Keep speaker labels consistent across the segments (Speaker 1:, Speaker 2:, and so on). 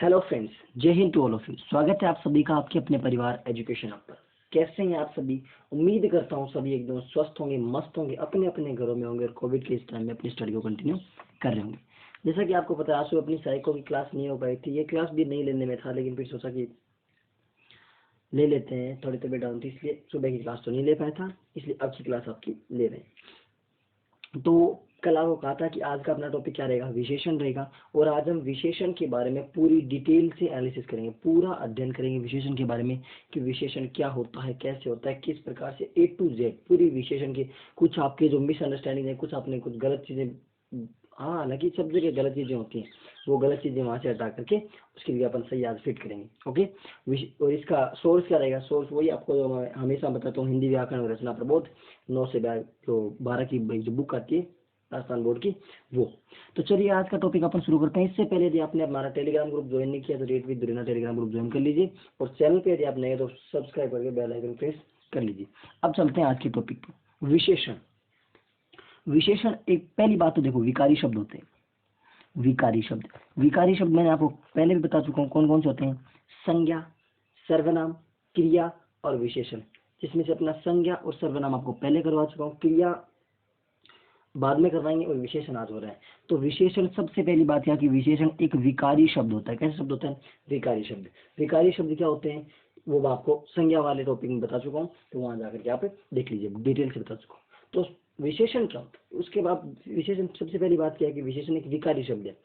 Speaker 1: Hello friends, जय हिंद to all of you. स्वागत है आप सभी का आपके अपने परिवार एजुकेशन हब पर। कैसे हैं आप सभी? उम्मीद करता हूं सभी एकदम स्वस्थ होंगे, मस्त होंगे, अपने अपने घरों में होंगे और कोविड के इस टाइम में अपनी स्टडी को कंटिन्यू कर रहे होंगे। जैसा कि आपको पता है, आज सुबह अपनी साइको की क्लास नहीं हो पाई थी। ये क्लास भी नहीं लेने में था, लेकिन फिर सोचा कि ले लेते हैं। थोड़ी तबीयत डाउन थी, इसलिए सुबह की क्लास तो नहीं ले पाया था, इसलिए अब की क्लास आपकी ले रहे हैं। तो कल आपको कहा था कि आज का अपना टॉपिक क्या रहेगा, विशेषण रहेगा। और आज हम विशेषण के बारे में पूरी डिटेल से एनालिसिस करेंगे, पूरा अध्ययन करेंगे विशेषण के बारे में कि विशेषण क्या होता है, कैसे होता है, किस प्रकार से A to Z पूरी विशेषण के कुछ आपके जो मिसअंडरस्टैंडिंग है, कुछ आपने कुछ गलत चीजें, हाँ हालांकि सब जगह गलत चीजें होती हैं, वो गलत चीजें वहां से हटा करके उसकी जगह अपन सही आज फिट करेंगे। ओके। और इसका सोर्स क्या रहेगा? सोर्स वही आपको जो मैं हमेशा बताता हूँ, हिंदी व्याकरण और रचना प्रबोध 9 से 12 की जो बुक आती है राजस्थान बोर्ड की, वो। तो चलिए आज का टॉपिक अपन शुरू करते हैं। इससे पहले यदि आपने हमारा टेलीग्राम ग्रुप ज्वाइन नहीं किया तो रेट विद दुरिना टेलीग्राम ग्रुप ज्वाइन कर लीजिए, और चैनल पे यदि आप नए तो सब्सक्राइब करके बेल आइकन प्रेस कर लीजिए। अब चलते हैं आज के टॉपिक पर। विशेषण। विशेषण एक पहली बात तो देखो, विकारी शब्द होते हैं। विकारी शब्द, विकारी शब्द मैंने आपको पहले भी बता चुका हूँ कौन कौन से होते हैं। संज्ञा, सर्वनाम, क्रिया और विशेषण। जिसमें से अपना संज्ञा और सर्वनाम आपको पहले करवा चुका हूँ, क्रिया बाद में करवाएंगे, और विशेषण आज हो रहा है। तो विशेषण, सबसे पहली बात यहाँ की, विशेषण एक विकारी शब्द होता है। कैसे शब्द होता है? विकारी शब्द। विकारी शब्द क्या होते हैं वो मैं आपको संज्ञा वाले टॉपिक में बता चुका हूँ, तो वहां जाकर के आप देख लीजिए, डिटेल से बता चुका हूँ। तो विशेषण क्या होता है, उसके बाद विशेषण, सबसे पहली बात क्या है कि विशेषण एक विकारी शब्द है।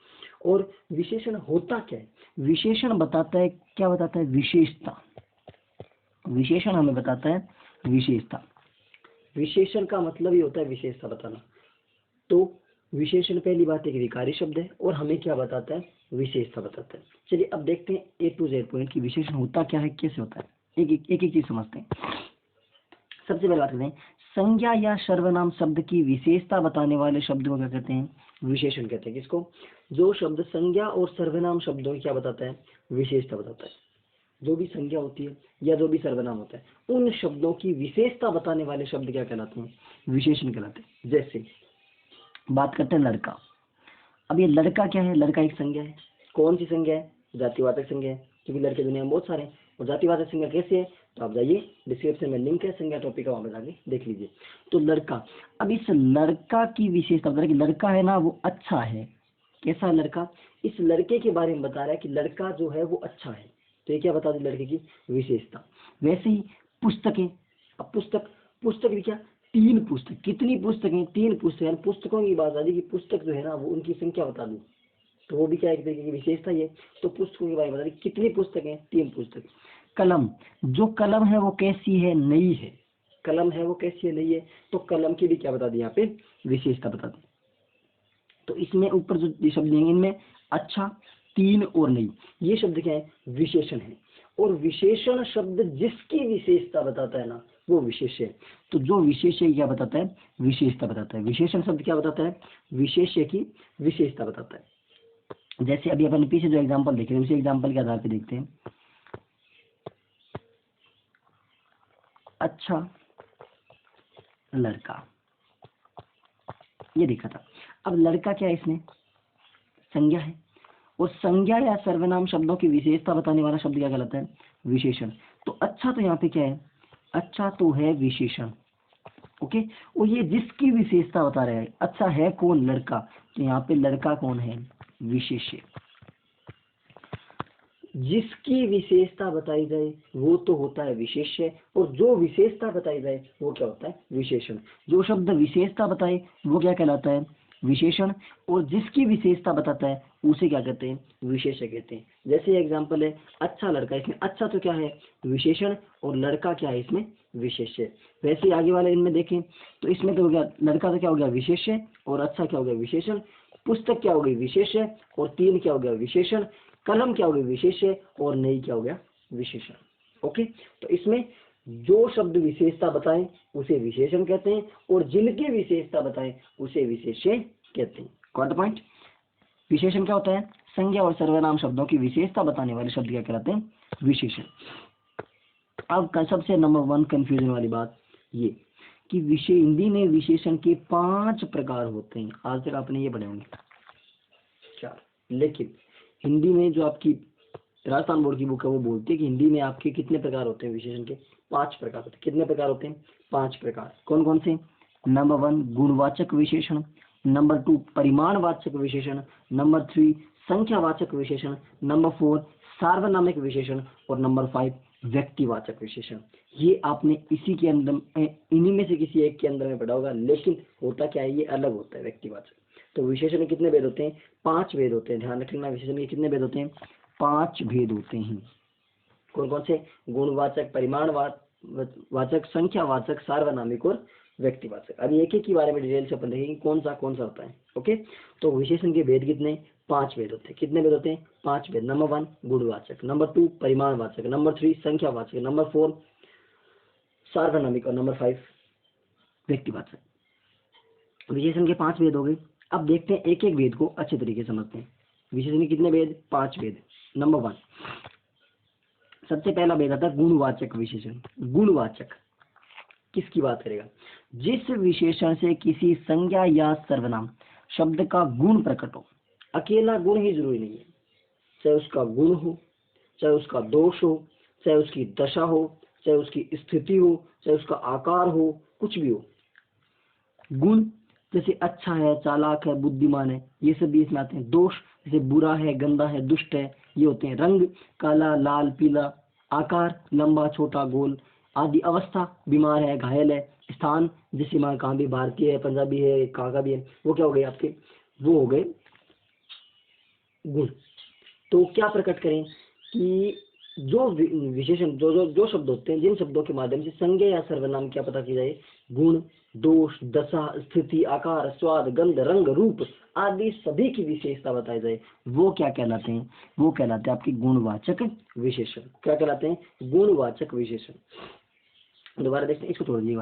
Speaker 1: और विशेषण होता क्या है? विशेषण बताता है, क्या बताता है? विशेषता। विशेषण हमें बताता है विशेषता। विशेषण का मतलब ही होता है विशेषता बताना। तो विशेषण पहली बात एक विकारी शब्द है और हमें क्या बताता है? विशेषता बताता है। चलिए अब देखते हैं A to Z पॉइंट की विशेषण होता क्या है, कैसे होता है, एक चीज समझते हैं। सबसे पहले बात करते हैं, संज्ञा या सर्वनाम शब्द की विशेषता बताने वाले शब्द को क्या कहते हैं? विशेषण कहते हैं। किसको? जो शब्द संज्ञा और सर्वनाम शब्दों की क्या बताता है? विशेषता बताता है। जो भी संज्ञा होती है या जो भी सर्वनाम होता है, उन शब्दों की विशेषता बताने वाले शब्द क्या कहलाते हैं? विशेषण कहलाते हैं। जैसे बात करते हैं लड़का। अब ये लड़का क्या है? लड़का एक संज्ञा है। कौन सी संज्ञा है? जातिवाचक संज्ञा है, क्योंकि लड़के दुनिया में बहुत सारे हैं। और जातिवाचक संज्ञा कैसे है? तो आप जाइए, डिस्क्रिप्शन में लिंक है संज्ञा टॉपिक का, वहां पर जाके देख लीजिए। तो लड़का, अब इस लड़का की विशेषता बता रहा है कि लड़का है ना वो अच्छा है। कैसा है लड़का? इस लड़के के बारे में बता रहा है कि लड़का जो है वो अच्छा है। तो ये क्या बता दी? लड़के की विशेषता। वैसे ही पुस्तकें। अब पुस्तक, पुस्तक भी क्या? 3 पुस्तक। कितनी पुस्तकें? 3 पुस्तक। पुस्तकों की बात आ रही कि पुस्तक जो है ना वो उनकी संख्या बता दी, तो वो भी क्या एक तरीके की विशेषता ही है। तो पुस्तकों के बारे में बता दी, कितनी पुस्तकें? 3 पुस्तक। कलम, जो कलम है वो कैसी है? नई है। कलम है वो कैसी है? नई है। तो कलम की भी क्या बता दी? यहाँ पे विशेषता बता दी। तो इसमें ऊपर जो शब्द हैं इनमें अच्छा, 3 और नई, ये शब्द क्या है? विशेषण है। और विशेषण शब्द जिसकी विशेषता बताता है ना वो विशेष है। तो जो विशेष है क्या बताता है? विशेषता बताता है। विशेषण शब्द क्या बताता है? विशेष्य की विशेषता बताता है। जैसे अभी अपन पीछे जो एग्जांपल देख रहे हैं उसी एग्जांपल के आधार पर देखते हैं। अच्छा लड़का, ये देखा था। अब लड़का क्या है? इसमें संज्ञा है, और संज्ञा या सर्वनाम शब्दों की विशेषता बताने वाला शब्द क्या कहलाता है? विशेषण। तो अच्छा तो यहाँ पे क्या है? अच्छा तो है विशेषण। ओके। और ये जिसकी विशेषता बता रहा है, अच्छा है कौन? लड़का। तो यहाँ पे लड़का कौन है? विशेष्य। जिसकी विशेषता बताई जाए वो तो होता है विशेष्य, और जो विशेषता बताई जाए वो क्या होता है? विशेषण। जो शब्द विशेषता बताए वो क्या कहलाता है? विशेषण। और जिसकी विशेषता बताता है उसे क्या कहते हैं? विशेष्य कहते हैं। जैसे एग्जांपल है अच्छा लड़का, इसमें अच्छा तो क्या है? विशेषण, और लड़का क्या है? इसमें विशेष्य। वैसे आगे वाले इनमें देखें तो इसमें तो हो गया लड़का तो क्या हो गया? विशेष्य, और अच्छा क्या हो गया? विशेषण। पुस्तक क्या हो गई? विशेष्य, और 3 क्या हो गया? विशेषण। कलम क्या हो गया? विशेष्य, और नई क्या हो गया? विशेषण। ओके। तो इसमें जो शब्द विशेषता बताएं उसे विशेषण कहते हैं, और जिनकी विशेषता बताएं उसे विशेष्य कहते हैं। Got the point? विशेषण क्या होता है? संज्ञा और सर्वनाम शब्दों की विशेषता बताने वाले शब्द क्या कहलाते हैं? विशेषण। अब सबसे नंबर 1 कंफ्यूजन वाली बात ये कि हिंदी में विशेषण के 5 प्रकार होते हैं। आज तक आपने ये पढ़े होंगे 4, लेकिन हिंदी में जो आपकी राजस्थान बोर्ड की बुक है वो बोलती है कि हिंदी में आपके कितने प्रकार होते हैं विशेषण के? 5 प्रकार होते हैं। कितने प्रकार होते हैं? 5 प्रकार। कौन कौन से? नंबर 1 गुणवाचक विशेषण, नंबर 2 परिमाणवाचक विशेषण, नंबर 3 संख्यावाचक विशेषण, नंबर 4 सार्वनामिक विशेषण और नंबर 5 व्यक्तिवाचक विशेषण। ये आपने इसी के अंदर इन्हीं में से किसी एक के अंदर में पढ़ा होगा, लेकिन होता क्या है, ये अलग होता है व्यक्तिवाचक। तो विशेषण में कितने भेद होते हैं? 5 भेद होते हैं। ध्यान रखना, विशेषण के कितने भेद होते हैं? 5 भेद होते हैं। कौन कौन से? गुणवाचक, परिमाणवाचक, संख्यावाचक, सार्वनामिक और व्यक्तिवाचक। अभी एक एक के बारे में डिटेल से अपन देखेंगे कौन सा होता है। ओके, तो विशेषण के भेद कितने? 5 भेद होते हैं। कितने भेद होते हैं? 5 भेद। नंबर 1 गुणवाचक, नंबर 2 परिमाणवाचक, नंबर 3 संख्यावाचक, नंबर 4 सार्वनामिक और नंबर 5 व्यक्तिवाचक। विशेषण के 5 भेद हो गए। अब देखते हैं एक एक भेद को अच्छे तरीके से समझते हैं। विशेषण के कितने भेद? 5 भेद। नंबर 1 सबसे पहला भेद आता है गुणवाचक विशेषण। गुणवाचक किसकी बात करेगा? जिस विशेषण से किसी संज्ञा या सर्वनाम शब्द का गुण प्रकट हो। अकेला गुण ही जरूरी नहीं है, चाहे उसका गुण हो, चाहे उसका दोष हो, चाहे उसकी दशा हो, चाहे उसकी स्थिति हो, चाहे उसका आकार हो, कुछ भी हो। गुण जैसे अच्छा है, चालाक है, बुद्धिमान है, ये सब भी इसमें आते हैं। दोष जैसे बुरा है, गंदा है, दुष्ट है, ये होते हैं। रंग काला, लाल, पीला। आकार लंबा, छोटा, गोल आदि। अवस्था बीमार है, घायल है। स्थान जैसे माँ कहाँ भी, भारतीय है, पंजाबी है, कहाँ का भी है, वो क्या हो गए आपके? वो हो गए गुण। तो क्या प्रकट करें कि जो विशेषण जो जो जो शब्द होते हैं, जिन शब्दों के माध्यम से संज्ञा या सर्वनाम क्या पता की जाए? गुण, दोष, दशा, स्थिति, आकार, स्वाद, गंध, रंग, रूप आदि सभी की विशेषता बताई जाए, वो क्या कहलाते हैं? वो कहलाते हैं आपके गुणवाचक विशेषण। क्या कहलाते हैं? गुणवाचक विशेषण। दोबारा देखते हैं, इसको छोड़ दीजिए,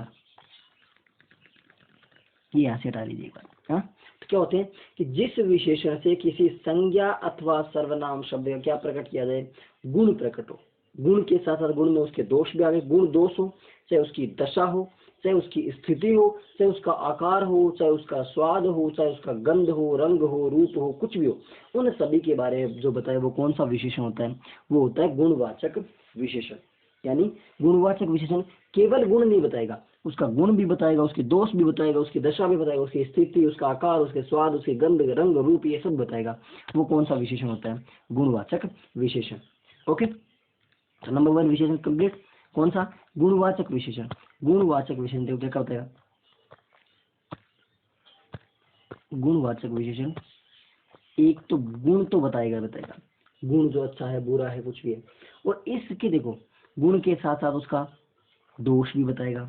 Speaker 1: ये यहाँ से हटा लीजिए एक बार। हाँ, तो क्या होते हैं कि जिस विशेषण से किसी संज्ञा अथवा सर्वनाम शब्द का क्या प्रकट किया जाए? गुण प्रकट हो। गुण के साथ साथ गुण में उसके दोष भी आ गए। गुण दोष हो, चाहे उसकी दशा हो, चाहे उसकी स्थिति हो, चाहे उसका आकार हो, चाहे उसका स्वाद हो, चाहे उसका गंध हो, रंग हो, रूप हो, कुछ भी हो, उन सभी के बारे में जो बताए वो कौन सा विशेषण होता है? वो होता है गुणवाचक विशेषण। यानी गुणवाचक विशेषण केवल गुण नहीं बताएगा, उसका गुण भी बताएगा, उसके दोष भी बताएगा, उसकी दशा भी बताएगा, उसकी स्थिति, उसका आकार, उसके स्वाद, उसके गंध, रंग, रूप, ये सब बताएगा। वो कौन सा विशेषण होता है? गुणवाचक विशेषण। ओके, तो नंबर 1 विशेषण कंप्लीट। कौन सा? गुणवाचक विशेषण। गुणवाचक विशेषण देखो क्या होता है? गुणवाचक विशेषण एक तो गुण तो बताएगा गुण जो अच्छा है, बुरा है, कुछ भी है। और इसके देखो गुण के साथ साथ उसका दोष भी बताएगा,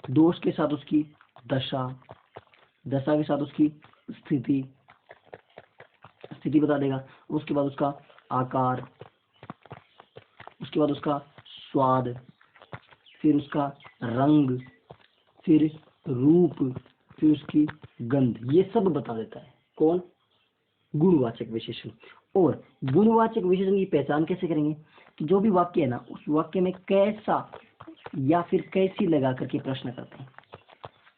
Speaker 1: दोष के साथ उसकी दशा, दशा के साथ उसकी स्थिति, स्थिति बता देगा। उसके बाद उसका आकार, उसके बाद उसका स्वाद, फिर उसका रंग, फिर रूप, फिर उसकी गंध, ये सब बता देता है। कौन? गुणवाचक विशेषण। और गुणवाचक विशेषण की पहचान कैसे करेंगे? कि जो भी वाक्य है ना, उस वाक्य में कैसा या फिर कैसी लगा करके प्रश्न करते हैं,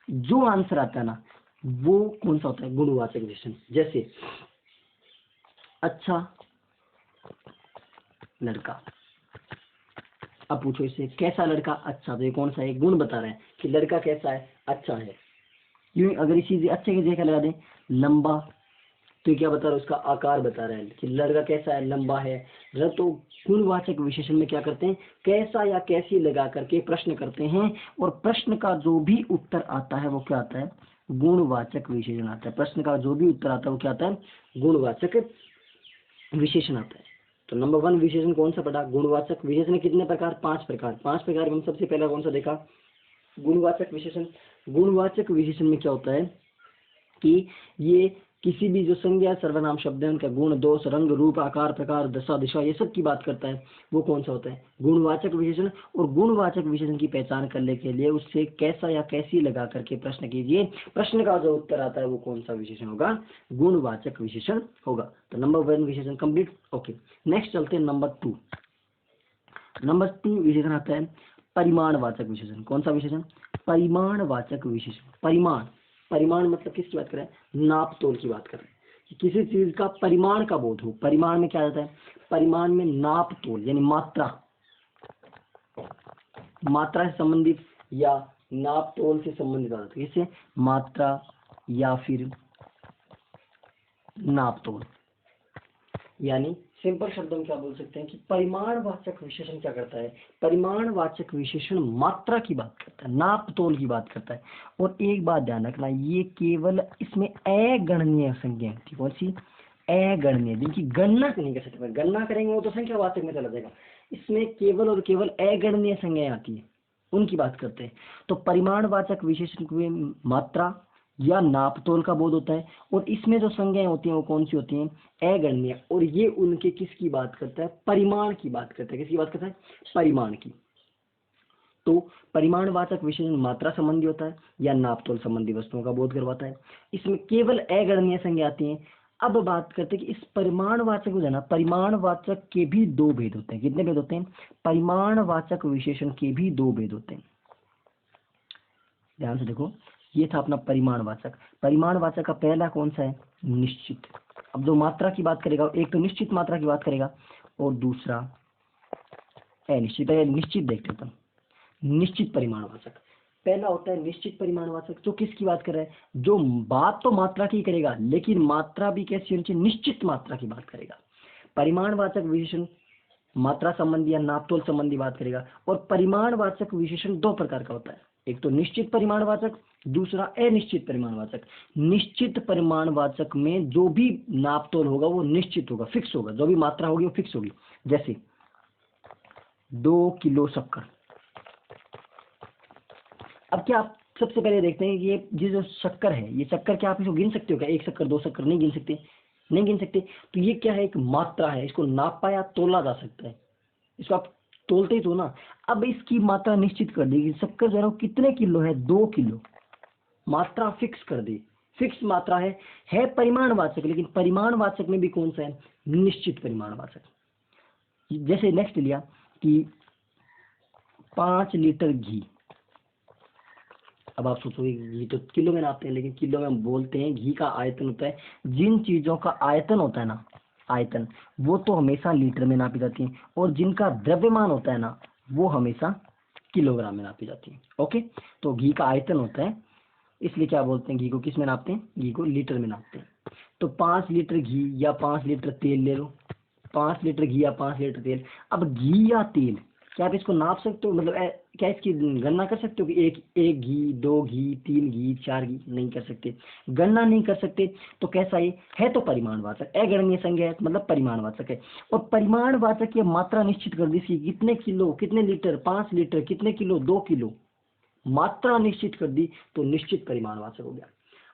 Speaker 1: जो आंसर आता है ना वो कौन सा होता है? गुणवाचक विशेषण। जैसे अच्छा लड़का, अब पूछो इससे कैसा लड़का? अच्छा, तो ये कौन सा है? गुण बता रहे हैं कि लड़का कैसा है? अच्छा है। यूं अगर इसी अच्छे की जगह लगा दें लंबा, तो क्या बता रहा है? उसका आकार बता रहा है कि लड़का कैसा है? लंबा है। तो गुणवाचक विशेषण में क्या करते हैं? कैसा या कैसी लगा करके प्रश्न करते हैं, और प्रश्न का जो भी उत्तर आता है वो क्या आता है? गुणवाचक विशेषण आता है। प्रश्न का जो भी उत्तर आता है वो क्या आता है? गुणवाचक विशेषण आता है। तो नंबर 1 विशेषण कौन सा पढ़ा? गुणवाचक विशेषण कितने प्रकार? 5 प्रकार। 5 प्रकार में सबसे पहला कौन सा देखा? गुणवाचक विशेषण। गुणवाचक विशेषण में क्या होता है कि ये किसी भी जो संज्ञा सर्वनाम शब्द है उनका गुण, दोष, रंग, रूप, आकार, प्रकार, दशा, दिशा, ये सब की बात करता है। वो कौन सा होता है? गुणवाचक विशेषण। और गुणवाचक विशेषण की पहचान करने के लिए उससे कैसा या कैसी लगा करके प्रश्न कीजिए, प्रश्न का जो उत्तर आता है वो कौन सा विशेषण होगा? गुणवाचक विशेषण होगा। तो नंबर 1 विशेषण कंप्लीट। ओके, नेक्स्ट चलते हैं नंबर 2। नंबर 2 विशेषण आता है परिमाणवाचक विशेषण। कौन सा विशेषण? परिमाणवाचक विशेषण। परिमाण, परिमाण मतलब किसकी बात कर रहे हैं? नाप तोल की बात कर रहे हैं कि किसी चीज का परिमाण का बोध हो। परिमाण में क्या आता है? परिमाण में नाप तोल यानी मात्रा से संबंधित या नाप तोल से संबंधित आता है। इससे मात्रा या फिर नाप तोल, यानी सिंपल शब्दों में क्या बोल सकते हैं कि परिमाणवाचक विशेषण क्या करता है, परिमाणवाचक विशेषण मात्रा की बात करता है, नाप तोल की बात करता है। और एक बात ध्यान रखना, ये केवल इसमें अगणनीय संज्ञा होती है। कौन सी? अगणनीय, जिनकी गणना नहीं कर सकते। गणना करेंगे वो तो संख्यावाचक में चला जाएगा। इसमें केवल और केवल अगणनीय संज्ञाएं आती है, उनकी बात करते हैं। तो परिमाणवाचक विशेषण में मात्रा या नाप तोल का बोध होता है, और इसमें जो संज्ञाएं होती हैं वो कौन सी होती हैं? अगणनीय। और ये उनके किसकी बात करता है? परिमाण की बात करता है। किसकी बात करता है? परिमाण की। तो परिमाणवाचक विशेषण मात्रा संबंधी होता है या नाप तोल संबंधी वस्तुओं का बोध करवाता है। इसमें केवल अगणनीय संज्ञा आती हैं। अब बात करते हैं कि इस परिमाणवाचक हो जाना, परिमाणवाचक के भी दो भेद होते हैं। कितने भेद होते हैं? परिमाणवाचक विशेषण के भी दो भेद होते हैं। ध्यान से देखो, ये था अपना परिमाणवाचक। परिमाणवाचक का पहला कौन सा है? निश्चित। अब जो मात्रा की बात करेगा, एक तो निश्चित मात्रा की बात करेगा और दूसरा अनिश्चित। निश्चित देखते हैं, निश्चित परिमाणवाचक पहला होता है निश्चित परिमाणवाचक। जो किसकी बात कर रहा है? जो बात तो मात्रा की करेगा, लेकिन मात्रा भी कैसी होनी चाहिए? निश्चित मात्रा की बात करेगा। परिमाणवाचक विशेषण मात्रा संबंधी या नाप तोल संबंधी बात करेगा। और परिमाणवाचक विशेषण दो प्रकार का होता है, एक तो निश्चित परिमाणवाचक, दूसरा अनिश्चित परिमाणवाचक। निश्चित परिमाणवाचक में जो भी नाप तोल होगा वो निश्चित होगा, फिक्स होगा। जो भी मात्रा होगी वो फिक्स होगी। जैसे 2 किलो शक्कर। अब क्या आप सबसे पहले देखते हैं कि ये जो शक्कर है, ये शक्कर क्या आप इसको गिन सकते हो क्या? 1 शक्कर, 2 शक्कर नहीं गिन सकते, नहीं गिन सकते। तो ये क्या है? एक मात्रा है, इसको नापा या तोला जा सकता है। इसको आप तोलते ही तो ना। अब इसकी मात्रा निश्चित कर दी, शक्कर जो है कितने किलो है? 2 किलो। मात्रा फिक्स कर दी, फिक्स मात्रा है परिमाणवाचक। लेकिन परिमाणवाचक में भी कौन सा है? निश्चित परिमाणवाचक। जैसे नेक्स्ट लिया कि 5 लीटर घी। अब आप सोचोगे घी तो किलो में नापते हैं, लेकिन किलो में बोलते हैं घी का आयतन होता है। जिन चीजों का आयतन होता है ना, आयतन, वो तो हमेशा लीटर में नापी जाती है, और जिनका द्रव्यमान होता है ना, वो हमेशा किलोग्राम में नापी जाती है। ओके, तो घी का आयतन होता है, इसलिए क्या बोलते हैं? घी को किस में नापते हैं? घी को लीटर में नापते हैं। तो 5 लीटर घी या 5 लीटर तेल ले लो, 5 लीटर घी या 5 लीटर तेल। अब घी या तेल, क्या आप इसको नाप सकते हो? मतलब क्या इसकी गणना कर सकते हो कि एक घी, 2 घी, 3 घी, 4 घी? नहीं कर सकते, गणना नहीं कर सकते। तो कैसा है तो परिमाणवाचक। अगणनीय संज्ञा है मतलब परिमाणवाचक है। और परिमाणवाचक की मात्रा निश्चित कर दी, कितने किलो, कितने लीटर, 5 लीटर, कितने किलो, 2 किलो। मात्रा निश्चित कर दी तो निश्चित परिमाणवाचक हो गया।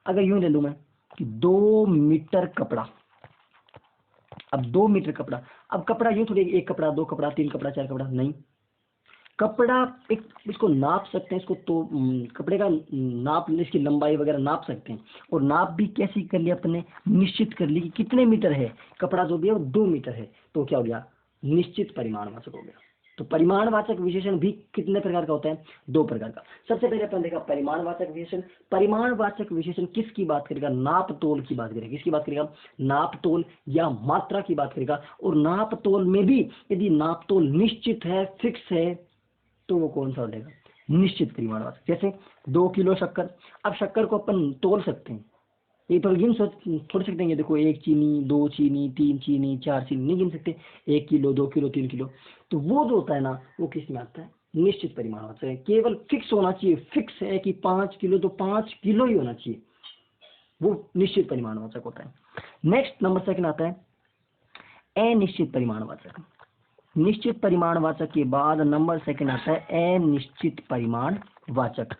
Speaker 1: अगर यूं ले लूं मैं कि 2 मीटर कपड़ा। अब 2 मीटर कपड़ा, अब कपड़ा यूं थोड़ी एक कपड़ा, 2 कपड़ा, 3 कपड़ा, 4 कपड़ा, नहीं। कपड़ा एक, इसको नाप सकते हैं, इसको तो कपड़े का नाप, इसकी लंबाई वगैरह नाप सकते हैं। और नाप भी कैसी कर लिया अपने? निश्चित कर ली कि कितने मीटर है कपड़ा, जो भी है वो 2 मीटर है। तो क्या हो गया? निश्चित परिमाणवाचक हो गया। तो परिमाणवाचक विशेषण भी कितने प्रकार का होता है? 2 प्रकार का। सबसे पहले अपन देखा परिमाणवाचक विशेषण। परिमाणवाचक विशेषण किसकी बात करेगा? नाप तोल की बात करेगा। किसकी बात करेगा? नाप तोल या मात्रा की बात करेगा। और नाप तोल में भी यदि नाप तोल निश्चित है, फिक्स है, तो वो कौन सा हो जाएगा? निश्चित परिमाणवाचक। जैसे 2 किलो शक्कर। अब शक्कर को अपन तोल सकते हैं, ये तो गिन थोड़ सकते हैं। देखो 1 चीनी, 2 चीनी, 3 चीनी, 4 चीनी, नहीं गिन सकते। 1 किलो, 2 किलो, 3 किलो। तो वो जो होता है ना, वो किस में आता है? निश्चित परिमाणवाचक है। केवल फिक्स होना चाहिए, फिक्स है कि 5 किलो तो 5 किलो ही होना चाहिए, वो निश्चित परिमाणवाचक होता है। नेक्स्ट नंबर सेकंड आता है अनिश्चित परिमाणवाचक। निश्चित परिमाणवाचक के बाद नंबर सेकंड आता है अनिश्चित परिमाणवाचक।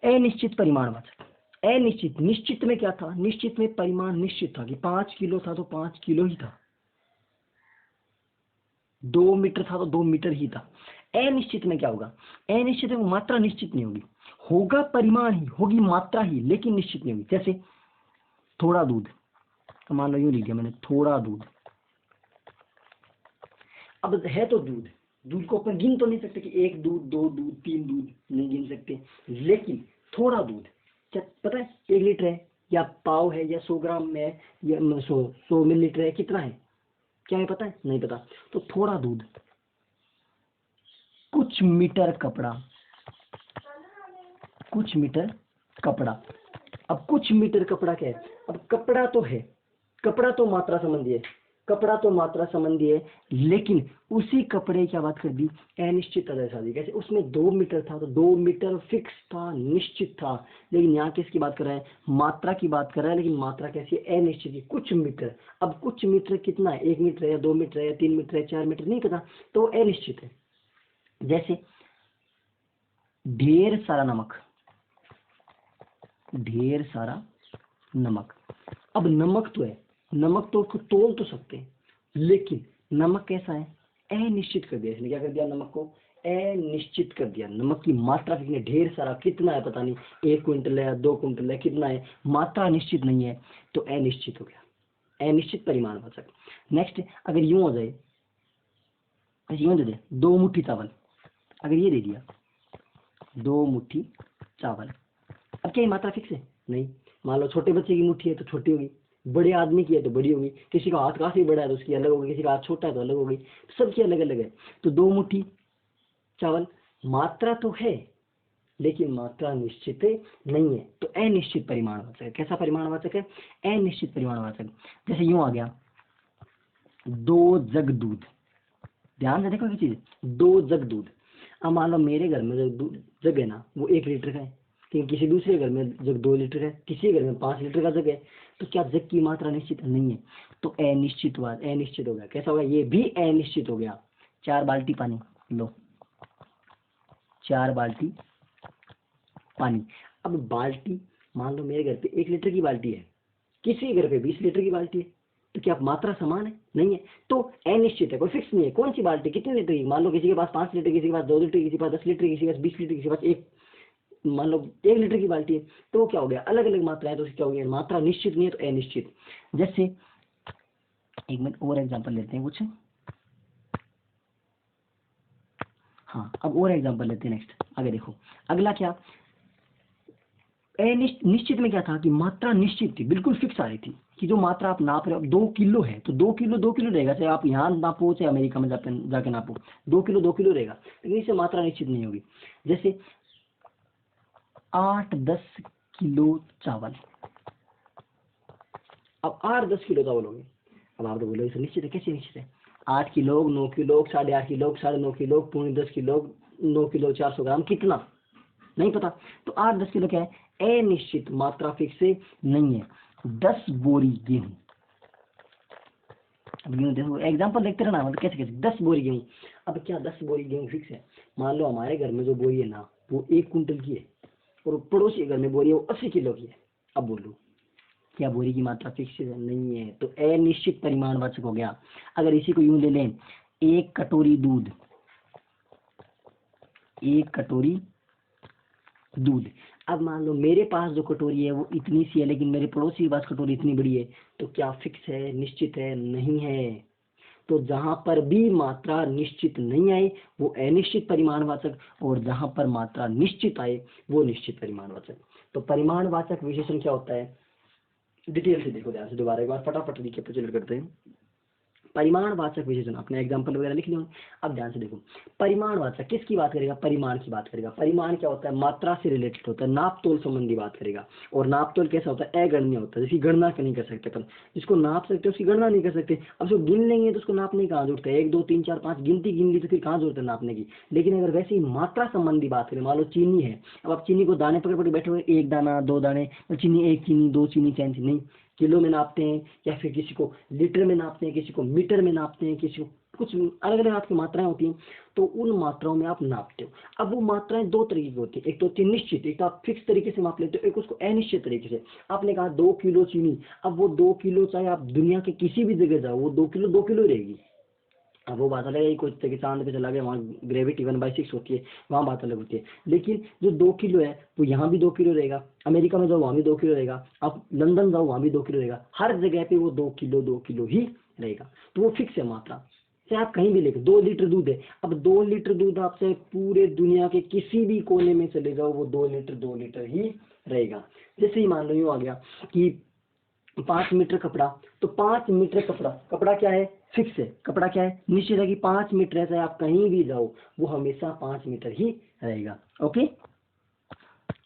Speaker 1: अनिश्चित परिमाणवाचक। अनिश्चित, निश्चित में क्या था? निश्चित में परिमाण निश्चित था कि 5 किलो था तो 5 किलो ही था, 2 मीटर था तो 2 मीटर ही था। अनिश्चित में क्या होगा? अनिश्चित में मात्रा निश्चित नहीं होगी, होगा परिमाण ही, होगी मात्रा ही, लेकिन निश्चित नहीं होगी। जैसे थोड़ा दूध, मान लो यूं लिख दिया मैंने, थोड़ा दूध। अब है तो दूध, दूध को अपन गिन तो नहीं सकते कि 1 दूध, 2 दूध, 3 दूध, नहीं गिन सकते। लेकिन थोड़ा दूध, क्या पता है? 1 लीटर है, या पाव है या 100 ग्राम में है या 100 मिलीलीटर है, कितना है क्या है पता है? नहीं पता। तो थोड़ा दूध, कुछ मीटर कपड़ा, कुछ मीटर कपड़ा। अब कुछ मीटर कपड़ा क्या है? अब कपड़ा तो है, कपड़ा तो मात्रा संबंधी है, कपड़ा तो मात्रा संबंधी है, लेकिन उसी कपड़े की बात कर दी अनिश्चितता दर्शा दी। कैसे? उसमें 2 मीटर था तो 2 मीटर फिक्स था, निश्चित था, लेकिन यहाँ किसकी बात कर रहा है? मात्रा की बात कर रहा है, लेकिन मात्रा कैसी है? अनिश्चित है, कुछ मीटर। अब कुछ मीटर कितना है? 1 मीटर है या 2 मीटर है या 3 मीटर है 4 मीटर, नहीं पता, तो अनिश्चित है। जैसे ढेर सारा नमक, ढेर सारा नमक। अब नमक तो है, नमक तो उसको तोल तो सकते हैं, लेकिन नमक कैसा है? अनिश्चित कर दिया। इसने क्या कर दिया? नमक को अनिश्चित कर दिया। नमक की मात्रा कितनी? ढेर सारा, कितना है पता नहीं, 1 क्विंटल है या 2 क्विंटल है, कितना है, मात्रा निश्चित नहीं है, तो अनिश्चित हो गया, अनिश्चित परिमाणवाचक। नेक्स्ट, अगर यूं हो जाए, यूं दे दे 2 मुट्ठी चावल, अगर ये दे दिया 2 मुट्ठी चावल, अब क्या ये मात्रा फिक्स है? नहीं। मान लो छोटे बच्चे की मुट्ठी है तो छोटी होगी, बड़े आदमी की है तो बड़ी होगी, किसी का हाथ काफी बड़ा है तो उसकी अलग होगी, किसी का हाथ छोटा है तो अलग होगी, सबकी अलग अलग है। तो 2 मुट्ठी चावल, मात्रा तो है लेकिन मात्रा निश्चित नहीं है, तो अनिश्चित परिमाणवाचक है। कैसा परिमाणवाचक है? अनिश्चित परिमाणवाचक। जैसे यूं आ गया 2 जग दूध, ध्यान से देखो ये चीज, 2 जग दूध। अब मान लो मेरे घर में जो जग है ना वो 1 लीटर का है, लेकिन किसी दूसरे घर में जग 2 लीटर है, किसी घर में 5 लीटर का जग है, तो क्या जग की मात्रा निश्चित नहीं है? तो अनिश्चित अनिश्चित हो गया। कैसा होगा? ये भी अनिश्चित हो गया। 4 बाल्टी पानी लो, 4 बाल्टी पानी। अब बाल्टी, मान लो मेरे घर पे 1 लीटर की बाल्टी है, किसी घर पे 20 लीटर की बाल्टी है, तो क्या मात्रा समान है? नहीं है, तो अनिश्चित है, कोई फिक्स नहीं है। कौन सी बाल्टी कितने लीटर की? मान लो किसी के पास 5 लीटर, किसी के पास 2 लीटर, किसी के पास 10 लीटर, किसी के पास 20 लीटर, किसी के पास एक, मान लो 1 लीटर की बाल्टी है, तो क्या हो गया? अलग अलग मात्रा है, तो क्या हो गया? मात्रा निश्चित नहीं है, तो अनिश्चित। जैसे एक मिनट और एग्जांपल लेते हैं कुछ, हाँ अब और एग्जांपल लेते हैं। नेक्स्ट आगे देखो, अगला क्या, निश्चित में क्या था कि मात्रा निश्चित थी, बिल्कुल फिक्स आ रही थी कि जो मात्रा आप नाप रहे हो, 2 किलो है तो 2 किलो रहेगा, चाहे आप यहाँ नापो चाहे अमेरिका में जाके नापो, 2 किलो रहेगा, लेकिन इससे मात्रा निश्चित नहीं होगी। जैसे 8-10 किलो चावल, अब 8-10 किलो चावल होंगे। अब आप तो बोलो इसे निश्चित है, कैसे निश्चित है? 8 kilo, 9 kilo, 8.5 kilo, 9.5 kilo, 10 kilo, 9 kilo, 400 ग्राम, कितना नहीं पता, तो 8-10 किलो क्या है? अनिश्चित, मात्रा फिक्स नहीं है। 10 बोरी गेहूं, अब गेहूं देखो एग्जांपल देखते रहना, मतलब कैसे कैसे 10 बोरी गेहूं। अब क्या 10 बोरी गेहूं फिक्स है? मान लो हमारे घर में जो बोरी है ना वो 1 कुंटल की है, और पड़ोसी घर में बोरी है वो 80 किलो की है। अब बोलो क्या बोरी की मात्रा फिक्स है? नहीं है, तो अनिश्चित परिमाणवाचक हो गया। अगर इसी को यूं ले लें, 1 कटोरी दूध, 1 कटोरी दूध। अब मान लो मेरे पास जो कटोरी है वो इतनी सी है, लेकिन मेरे पड़ोसी के पास कटोरी इतनी बड़ी है, तो क्या फिक्स है? निश्चित है? नहीं है। तो जहां पर भी मात्रा निश्चित नहीं आए वो अनिश्चित परिमाणवाचक, और जहां पर मात्रा निश्चित आए वो निश्चित परिमाणवाचक। तो परिमाणवाचक विशेषण क्या होता है? डिटेल से देखो, ध्यान से दोबारा एक बार फटाफट रिकैपिचुलेट करते हैं। परिमाणवाचक विशेषण, अपने एग्जांपल वगैरह लिख लिया। अब ध्यान से देखो, परिमाणवाचक किसकी बात करेगा? परिमाण की बात करेगा। परिमाण क्या होता है? मात्रा से रिलेटेड होता है, नाप तोल संबंधी बात करेगा। और नाप तोल कैसा होता है? अगणनीय होता है, जिसकी गणना नहीं कर सकते अपन, जिसको नाप सकते उसकी गणना नहीं कर सकते। अब जो गिन लेंगे तो उसको नापने कहाँ जरूरत है? 1 2 3 4 5 गिनती गिन ली तो फिर कहाँ जरूरत है नापने की? लेकिन अगर वैसे ही मात्रा संबंधी बात करें, मान लो चीनी है, अब आप चीनी को दाने पकड़ पकड़ बैठे हुए, 1 दाना 2 दाने, चीनी 1 चीनी 2 चीनी 4 चीनी, नहीं, किलो में नापते हैं, या फिर किसी को लीटर में नापते हैं, किसी को मीटर में नापते हैं, किसी को कुछ अलग अलग आपकी मात्राएं होती हैं, तो उन मात्राओं में आप नापते हो। अब वो मात्राएं 2 तरीके की होती है, एक तो होती है निश्चित, एक तो आप फिक्स तरीके से माप लेते हो, एक उसको अनिश्चित तरीके से। आपने कहा 2 किलो चीनी, अब वो 2 किलो चाहे आप दुनिया के किसी भी जगह जाओ वो 2 किलो ही रहेगी। अब वो बात अलग है, कोई जगह चांद पे चला गया, वहाँ ग्रेविटी 1/6 होती है, वहाँ बात अलग होती है। लेकिन जो 2 किलो है वो यहाँ भी 2 किलो रहेगा, अमेरिका में जाओ वहाँ भी 2 किलो रहेगा, आप लंदन जाओ वहाँ भी 2 किलो रहेगा, हर जगह पे वो 2 किलो ही रहेगा। तो वो फिक्स है मात्रा, चाहे आप कहीं भी लेके। 2 लीटर दूध है, अब 2 लीटर दूध आप चाहे पूरे दुनिया के किसी भी कोने में चले जाओ वो 2 लीटर ही रहेगा। जैसे ही मान लो यूँ आ गया कि 5 मीटर कपड़ा, तो 5 मीटर कपड़ा, कपड़ा क्या है, फिक्स है, कपड़ा क्या है, निश्चित है कि 5 मीटर है, चाहे आप कहीं भी जाओ वो हमेशा 5 मीटर ही रहेगा। ओके,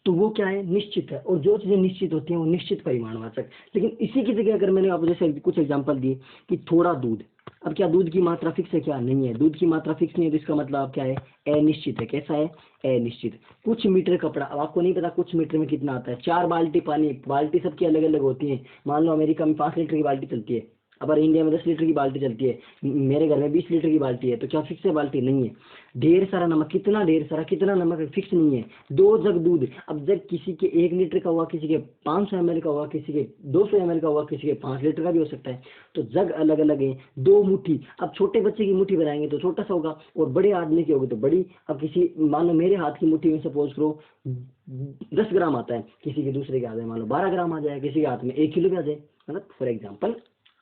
Speaker 1: तो वो क्या है, निश्चित है। और जो चीजें निश्चित होती हैं वो निश्चित परिमाणवाचक। लेकिन इसी की जगह अगर मैंने आप जैसे कुछ एग्जांपल दिए कि थोड़ा दूध, अब क्या दूध की मात्रा फिक्स है, क्या नहीं है, दूध की मात्रा फिक्स नहीं है, तो इसका मतलब आप क्या है, अनिश्चित है। कैसा है, अनिश्चित। कुछ मीटर कपड़ा, अब आपको नहीं पता कुछ मीटर में कितना आता है, 4 बाल्टी पानी, बाल्टी सबकी अलग अलग होती है। मान लो अमेरिका में 5 लीटर की बाल्टी चलती है, अब इंडिया में 10 लीटर की बाल्टी चलती है, मेरे घर में 20 लीटर की बाल्टी है, तो क्या फिक्स है, बाल्टी नहीं है। ढेर सारा नमक, कितना ढेर सारा, कितना नमक फिक्स नहीं है। 2 जग दूध, अब जग किसी के 1 लीटर का हुआ, किसी के 500 ml का हुआ, किसी के 200 ml का हुआ, किसी के 5 लीटर का भी हो सकता है, तो जग अलग अलग है। 2 मुट्ठी, अब छोटे बच्चे की मुट्ठी बनाएंगे तो छोटा सा होगा, और बड़े आदमी की होगी तो बड़ी। अब किसी, मान लो मेरे हाथ की मुट्ठी में सपोज करो 10 ग्राम आता है, किसी के दूसरे के हाथ में मान लो 12 ग्राम आ जाए, किसी के हाथ में 1 किलो भी आ जाए, मतलब फॉर एग्जाम्पल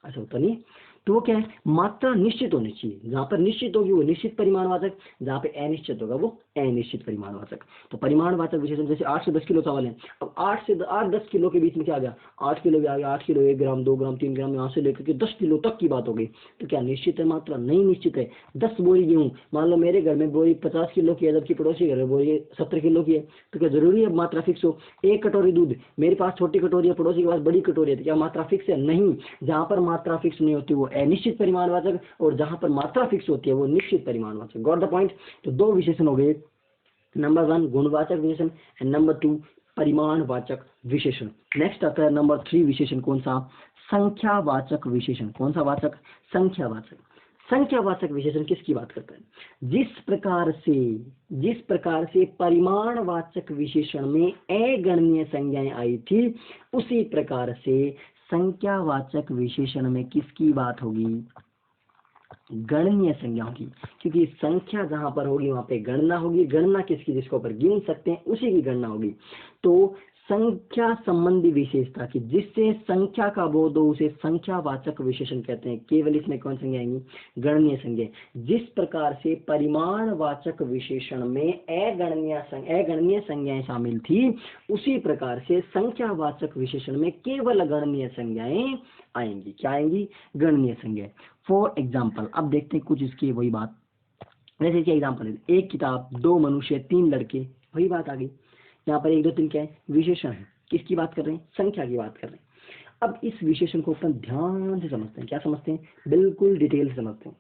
Speaker 1: ऐसा होता नहीं है। तो वो क्या है, मात्रा निश्चित होनी चाहिए, जहां पर निश्चित होगी वो निश्चित परिमाणवाचक, जहां पे अनिश्चित होगा वो अनिश्चित परिमाणवाचक। तो परिमाणवाचक विशेषण जैसे 8 से 10 किलो चावल है, अब 8 10 किलो के बीच में क्या आ गया, 8 किलो भी आ गया, 8 किलो 1 ग्राम 2 ग्राम 3 ग्राम, यहाँ से लेकर के 10 किलो तक की बात हो गई, तो क्या निश्चित है मात्रा, नहीं निश्चित है। 10 बोरी गेहूँ, मान लो मेरे घर में बोरी 50 किलो की है, जबकि पड़ोसी घर में बोरी 70 किलो की है, तो क्या जरूरी है मात्रा फिक्स हो। 1 कटोरी दूध, मेरे पास छोटी कटोरी है, पड़ोसी के पास बड़ी कटोरी है, तो क्या मात्रा फिक्स है, नहीं। जहां पर मात्रा फिक्स नहीं होती वो अनिश्चित परिमाणवाचक, और जहां पर मात्रा फिक्स होती है वो निश्चित परिमाणवाचक। Got the point. तो 2 विशेषण हो गए, नंबर 1 गुणवाचक विशेषण एंड नंबर 2 परिमाणवाचक विशेषण। नेक्स्ट आता है नंबर 3 विशेषण, कौन सा, संख्यावाचक विशेषण। कौन सा वाचक, संख्यावाचक। संख्यावाचक विशेषण किसकी बात करता है, जिस प्रकार से परिमाणवाचक विशेषण में अगणनीय संज्ञाएं आई थी, उसी प्रकार से संख्यावाचक विशेषण में किसकी बात होगी, गणनीय संज्ञाओं की। क्योंकि संख्या जहां पर होगी वहां पे गणना होगी, गणना किसकी, जिसको ऊपर गिन सकते हैं उसी की गणना होगी। तो संख्या संबंधी विशेषता की, जिससे संख्या का बोध हो उसे संख्यावाचक विशेषण कहते हैं। केवल इसमें कौन संज्ञा आएंगी, गणनीय संज्ञा। जिस प्रकार से परिमाणवाचक विशेषण में अगणनीय संज्ञाएं शामिल थी, उसी प्रकार से संख्यावाचक विशेषण में केवल गणनीय संज्ञाएं आएंगी। क्या आएंगी, गणनीय संज्ञाएं। फॉर एग्जाम्पल, अब देखते हैं कुछ इसकी वही बात। जैसे कि एग्जाम्पल है, 1 किताब, 2 मनुष्य, 3 लड़के, वही बात आ गई। यहाँ पर 1 2 3 क्या है, विशेषण है, किसकी बात कर रहे हैं, संख्या की बात कर रहे हैं। अब इस विशेषण को अपन ध्यान से समझते हैं। क्या समझते हैं, बिल्कुल डिटेल से समझते हैं।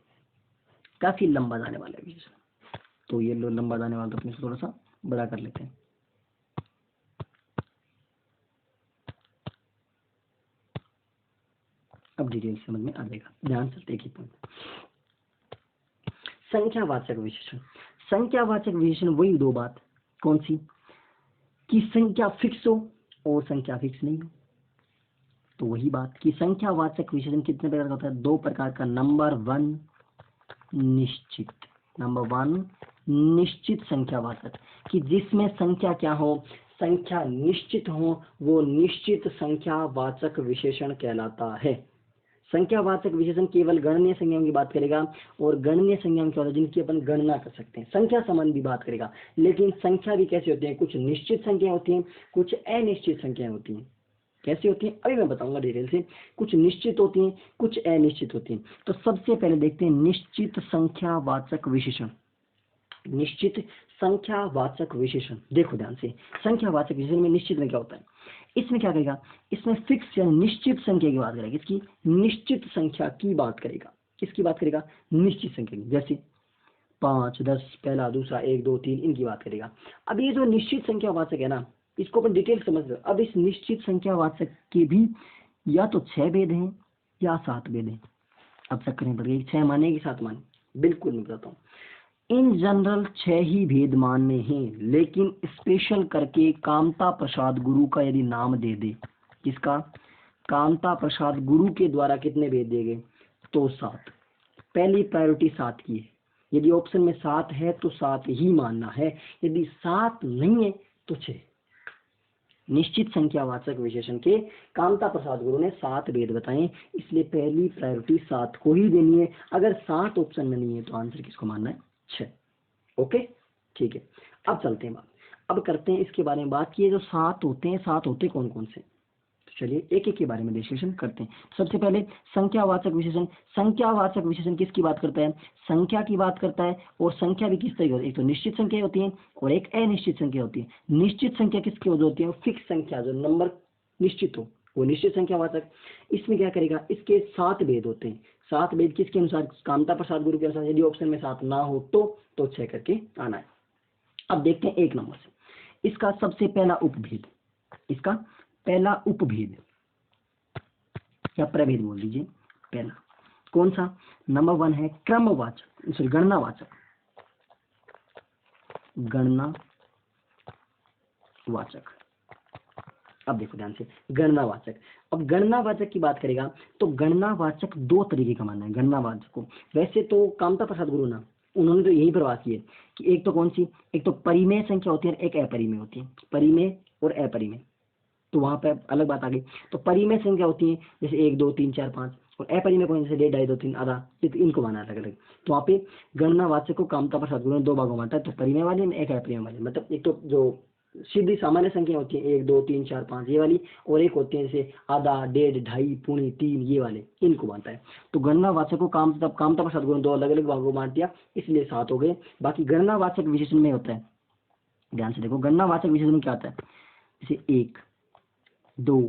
Speaker 1: काफी लंबा जाने वाला है विशेषण, तो ये लंबा जाने वाला, तो अपने थोड़ा सा बड़ा कर लेते हैं। अब डिटेल समझ में आ जाएगा, ध्यान से एक ही पॉइंट। संख्यावाचक विशेषण, संख्यावाचक विशेषण वही 2 बात, कौन सी, कि संख्या फिक्स हो और संख्या फिक्स नहीं हो। तो वही बात कि संख्यावाचक विशेषण कितने प्रकार का होता है, 2 प्रकार का। नंबर 1 निश्चित, नंबर 1 निश्चित संख्यावाचक, कि जिसमें संख्या क्या हो, संख्या निश्चित हो, वो निश्चित संख्यावाचक विशेषण कहलाता है। संख्यावाचक विशेषण केवल गणनीय संज्ञाओं की बात करेगा, और गणनीय संज्ञाओं क्या होता है, जिनकी अपन गणना कर सकते हैं। संख्या संबंधी बात करेगा, लेकिन संख्या भी कैसे होती है, कुछ निश्चित संख्याएं होती हैं, कुछ अनिश्चित संख्याएं होती हैं। कैसी होती हैं, अभी मैं बताऊंगा डिटेल से। कुछ निश्चित होती हैं, कुछ अनिश्चित होती हैं। तो सबसे पहले देखते हैं निश्चित संख्यावाचक विशेषण। निश्चित संख्यावाचक विशेषण, देखो ध्यान से। संख्यावाचक विशेषण में निश्चित में क्या होता है, इसमें क्या करेगा, इसमें फिक्स यानी निश्चित संख्या की बात करेगा। किसकी, निश्चित संख्या की बात करेगा। किसकी बात करेगा, निश्चित संख्या की। जैसे 5 10, पहला दूसरा 1 2 3, इनकी बात करेगा। अब ये जो निश्चित संख्यावाचक है ना, इसको अपन डिटेल समझ लो। अब इस निश्चित संख्यावाचक के भी या तो 6 भेद हैं या 7 भेद हैं। अब चक्कर नहीं पड़ेगी 6 माने कि 7 माने, बिल्कुल मैं बताता हूँ। इन जनरल 6 ही भेद मानने हैं, लेकिन स्पेशल करके कामता प्रसाद गुरु का यदि नाम दे दे, किसका, कामता प्रसाद गुरु के द्वारा कितने भेद दिए गए, तो 7। पहली प्रायोरिटी 7 की है। यदि ऑप्शन में 7 है तो 7 ही मानना है, यदि 7 नहीं है तो 6। निश्चित संख्यावाचक विशेषण के कामता प्रसाद गुरु ने 7 भेद बताए, इसलिए पहली प्रायोरिटी 7 को ही देनी है। अगर 7 ऑप्शन में नहीं है तो आंसर किसको मानना है, 6। ओके, ठीक है। अब चलते हैं बात, अब करते हैं इसके बारे में बात की, जो 7 होते हैं, 7 होते कौन कौन से। तो चलिए एक एक के बारे में डिस्कशन करते हैं। सबसे पहले संख्यावाचक विशेषण। संख्यावाचक विशेषण किसकी बात करता है, संख्या की बात करता है। और संख्या भी किस तरीके होती है, एक तो निश्चित संख्या होती है और एक अनिश्चित संख्या होती है। निश्चित संख्या किसकी होती है, फिक्स संख्या, जो नंबर निश्चित हो वो निश्चित संख्यावाचक। इसमें क्या करेगा, इसके 7 भेद होते हैं। 7 भेद किसके अनुसार, कामता प्रसाद गुरु के अनुसार, यदि ऑप्शन में 7 ना हो तो 6 करके आना है। अब देखते हैं 1 नंबर से, इसका सबसे पहला उपभेद, इसका पहला उपभेद या प्रभेद बोल दीजिए, पहला कौन सा, नंबर 1 है क्रमवाचक, सॉरी गणनावाचक। गणनावाचक, अब देखो ध्यान से, गणनावाचक। अब गणनावाचक की बात करेगा तो गणनावाचक 2 तरीके का मानना है गणनावाचक को। वैसे तो कामता प्रसाद गुरु ना, उन्होंने तो यही प्रवाह की है कि एक तो कौन सी, एक तो परिमेय संख्या होती है, एक अपरिमेय होती है, परिमेय और अपरिमेय। तो वहां पे अलग बात आ गई। तो परिमेय संख्या होती है जैसे 1 2 3 4 5, और अपरिमेय कौन, जैसे 1.5 2 3 आधा, इनको माना अलग अलग। तो वहाँ पे गणनावाचक को कामता प्रसाद गुरु ने 2 भागों में बांटा है, तो परिमेय वाले में एक अपरिमेय वाले। मतलब एक तो जो सीधी सामान्य संख्या होती है 1 2 3 4 5 ये वाली, और एक होती है जैसे आधा 1.5 2.5 पौने 3 ये वाले, इनको बांटा है। तो गणनावाचक को कामता प्रसाद गुरु ने 2 अलग अलग भागों में बांट दिया, इसलिए 7 हो गए। बाकी गणनावाचक विशेषण में होता है, ध्यान से देखो, गणनावाचक विशेषण में क्या आता है, जैसे 1 2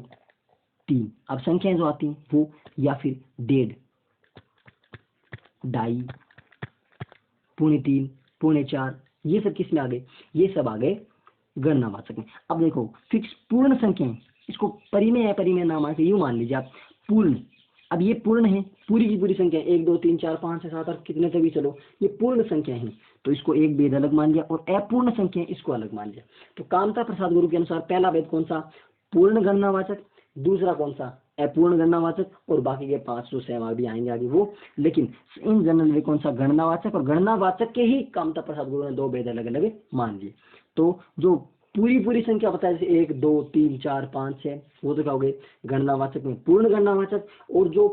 Speaker 1: 3, अब संख्याएं जो आती हैं वो, या फिर 1.5 2.5 पौने 3 पौने 4, ये सब किस में आ गए, ये सब आ गए गणनावाचक में। अब देखो फिक्स पूर्ण संख्याएं, इसको परिमेय या परिमेय नाम आके यूं मान लीजिए आप, पूर्ण। अब ये पूर्ण है, पूरी की पूरी संख्या 1 2 3 4 5 6 7 8 कितने तक भी चलो, ये पूर्ण संख्या है, तो इसको एक भेद अलग मान लिया, और अपूर्ण संख्या इसको अलग मान लिया। तो कामता प्रसाद गुरु के अनुसार पहला भेद कौन सा, पूर्ण गणनावाचक, दूसरा कौन सा, अपूर्ण गणनावाचक, और बाकी के 5 जो सहभाग भी आएंगे आगे वो। लेकिन इन जनरल में कौन सा, गणनावाचक, और गणनावाचक के ही कामता प्रसाद गुरु ने 2 भेद अलग अलग मान लिए। तो जो पूरी संख्या बताया जैसे 1 2 3 4 5 6, वो तो क्या हो गए गणनावाचक में पूर्ण गणनावाचक। और जो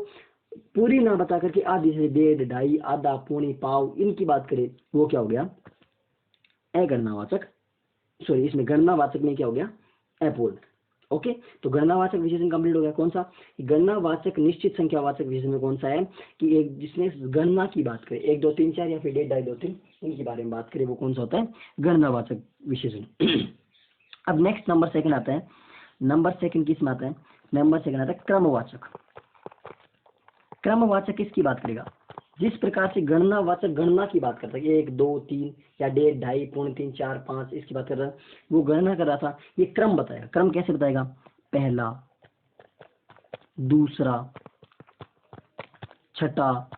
Speaker 1: पूरी ना बता करके आधी से 1.5 2.5 आधा पौनी पाव, इनकी बात करें वो क्या हो गया, अगणनावाचक, सॉरी इसमें गणनावाचक में क्या हो गया, अपूर्ण। ओके, तो गणनावाचक विशेषण कंप्लीट हो गया। कौन सा, गणनावाचक निश्चित संख्यावाचक विशेषण में कौन सा है कि एक जिसमें गणना की बात करें 1 2 3 4 या फिर 1.5 2.5 2 3, इनके बारे में बात करें, वो कौन सा होता है, गणनावाचक विशेषण। अब नेक्स्ट नंबर 2 आता है, नंबर 2 किस में आता है, नंबर 2 आता है क्रमवाचक। क्रमवाचक किसकी बात करेगा, जिस प्रकार से गणनावाचक गणना की बात करता है 1 2 3 या 1.5 2.5 पौने 3 4 5 इसकी बात कर रहा है, वो गणना कर रहा था, ये क्रम बताएगा। क्रम कैसे बताएगा, पहला दूसरा छठा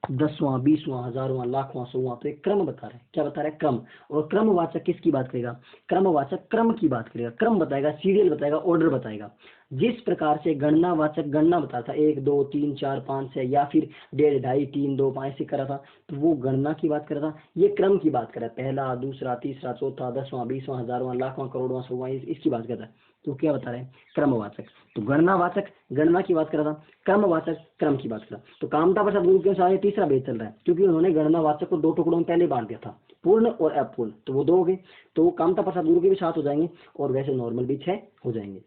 Speaker 1: 10वां 20वां 1000वां लाखवां 100वां, तो एक क्रम बता रहा है, क्या बता रहा है, क्रम। और क्रमवाचक किसकी बात करेगा, क्रमवाचक क्रम की बात करेगा, क्रम बताएगा, सीरियल बताएगा, ऑर्डर बताएगा। जिस प्रकार से गणनावाचक गणना बताता था 1 2 3 4 5 6 या फिर 1.5 2.5 3 2 5 से करा था, तो वो गणना की बात कर रहा था, ये क्रम की बात कर रहा है, पहला दूसरा तीसरा चौथा 10वां 20वां 1000वां लाखवां करोड़वां 100वां, इसकी बात कर रहा है। तो क्या बता रहे हैं, क्रमवाचक। तो गणनावाचक गणना की बात कर रहा था, क्रमवाचक क्रम की बात कर रहा। तो कामता प्रसाद गुरु के अनुसार तीसरा भेद चल रहा है, क्योंकि उन्होंने गणनावाचक को 2 टुकड़ों में पहले बांट दिया था, पूर्ण और अपूर्ण, तो वो 2 हो गए। तो कामता प्रसाद गुरु के भी 7 हो जाएंगे, और वैसे नॉर्मल भी 6 हो जाएंगे।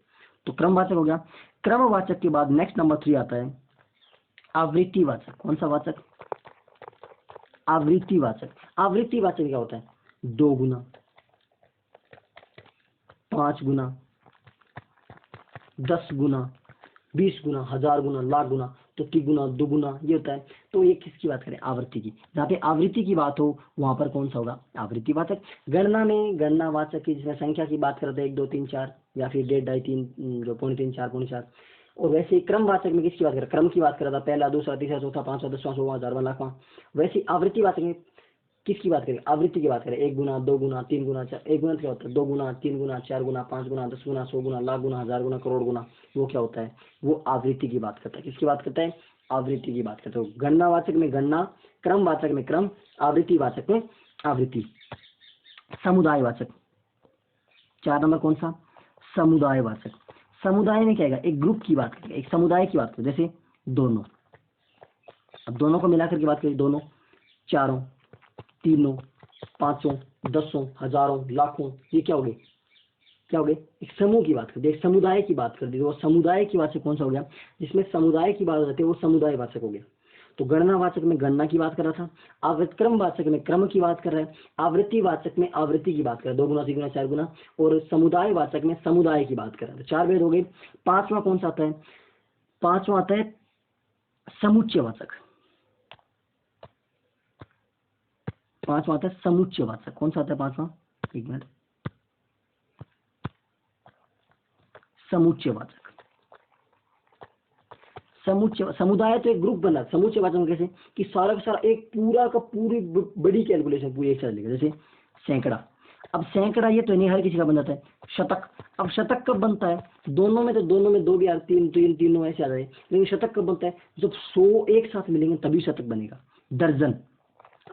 Speaker 1: तो क्रमवाचक हो गया। क्रमवाचक के बाद नेक्स्ट नंबर 3 आता है आवृत्तिवाचक। कौन सा वाचक, आवृत्तिवाचक। आवृत्तिवाचक क्या होता है, 2 गुना 5 गुना 10 गुना 20 गुना 1000 गुना लाख गुना, तो 3 गुना 2 गुना ये होता है। तो ये किसकी बात करें, आवृत्ति की। जहाँ पे आवृत्ति की बात हो वहां पर कौन सा होगा, आवृत्तिवाचक। गणना में गणनावाचक की, जिसमें संख्या की बात करते हैं 1 2 3 4 या फिर 1.5 2.5 3 जो पौने 3 4 पौने 4। और वैसे क्रमवाचक में किसकी बात करें, क्रम की बात कर रहा था, पहला दूसरा तीसरा चौथा 5वां 10वां 100वां 1000वां लाखवां। वैसे आवृत्तिवाचक में किसकी बात करें, आवृत्ति की बात करें 1 गुना 2 गुना 3 गुना 4, 1 गुना क्या होता है, 2 गुना 3 गुना 4 गुना 5 गुना 10 गुना 100 गुना लाख गुना 1000 गुना करोड़ गुना, वो क्या होता है, वो आवृत्ति की बात करता है। किसकी बात करता है, आवृत्ति की बात करता है। गणनावाचक में गणना, क्रमवाचक में क्रम, आवृत्तिवाचक में आवृत्ति। समुदायवाचक 4 नंबर कौन सा, समुदायवाचक। समुदाय में क्या है, एक ग्रुप की बात करेगा, एक समुदाय की बात करें, जैसे दोनों। अब दोनों को मिलाकर की बात करें, दोनों, चारों, तीनों, पांचों, दसों, हजारों, लाखों, ये क्या हो गए, क्या हो गए, एक समूह की बात कर दी, एक समुदाय की बात कर दी। तो वो समुदाय की वाचक कौन सा हो गया, जिसमें समुदाय की बात रहती है वो समुदाय वाचक हो गया। तो गणना वाचक में गणना की बात कर रहा था, आवृतक्रम वाचक में क्रम की बात कर रहा है, आवृत्ति वाचक में आवृत्ति की बात कर रहा है, 2 गुना 3 गुना 4 गुना, और समुदाय वाचक में समुदाय की बात कर रहा है। 4 भेद हो गए। पांचवा कौन सा आता है, पांचवा आता है समुच्चयवाचक। पांचवा आता है समुच्चयवाचक। कौन सा आता है पांचवा, एक मिनट, समुच्चयवाचक। समुच्चय, समुदाय तो एक ग्रुप बना, समुच्चयवाचक में कैसे कि सारा का सारा एक पूरा का पूरी बड़ी कैलकुलेशन पूरी एक साथ लेगा। जैसे सैकड़ा, अब सैकड़ा ये तो नहीं हर किसी का बन जाता है। शतक, अब शतक कब बनता है, दोनों में, तो दोनों में दो भी यार, तीन तीन तीनों ऐसे आ जाए, लेकिन शतक कब बनता है, जब 100 एक साथ मिलेंगे तभी शतक बनेगा। दर्जन,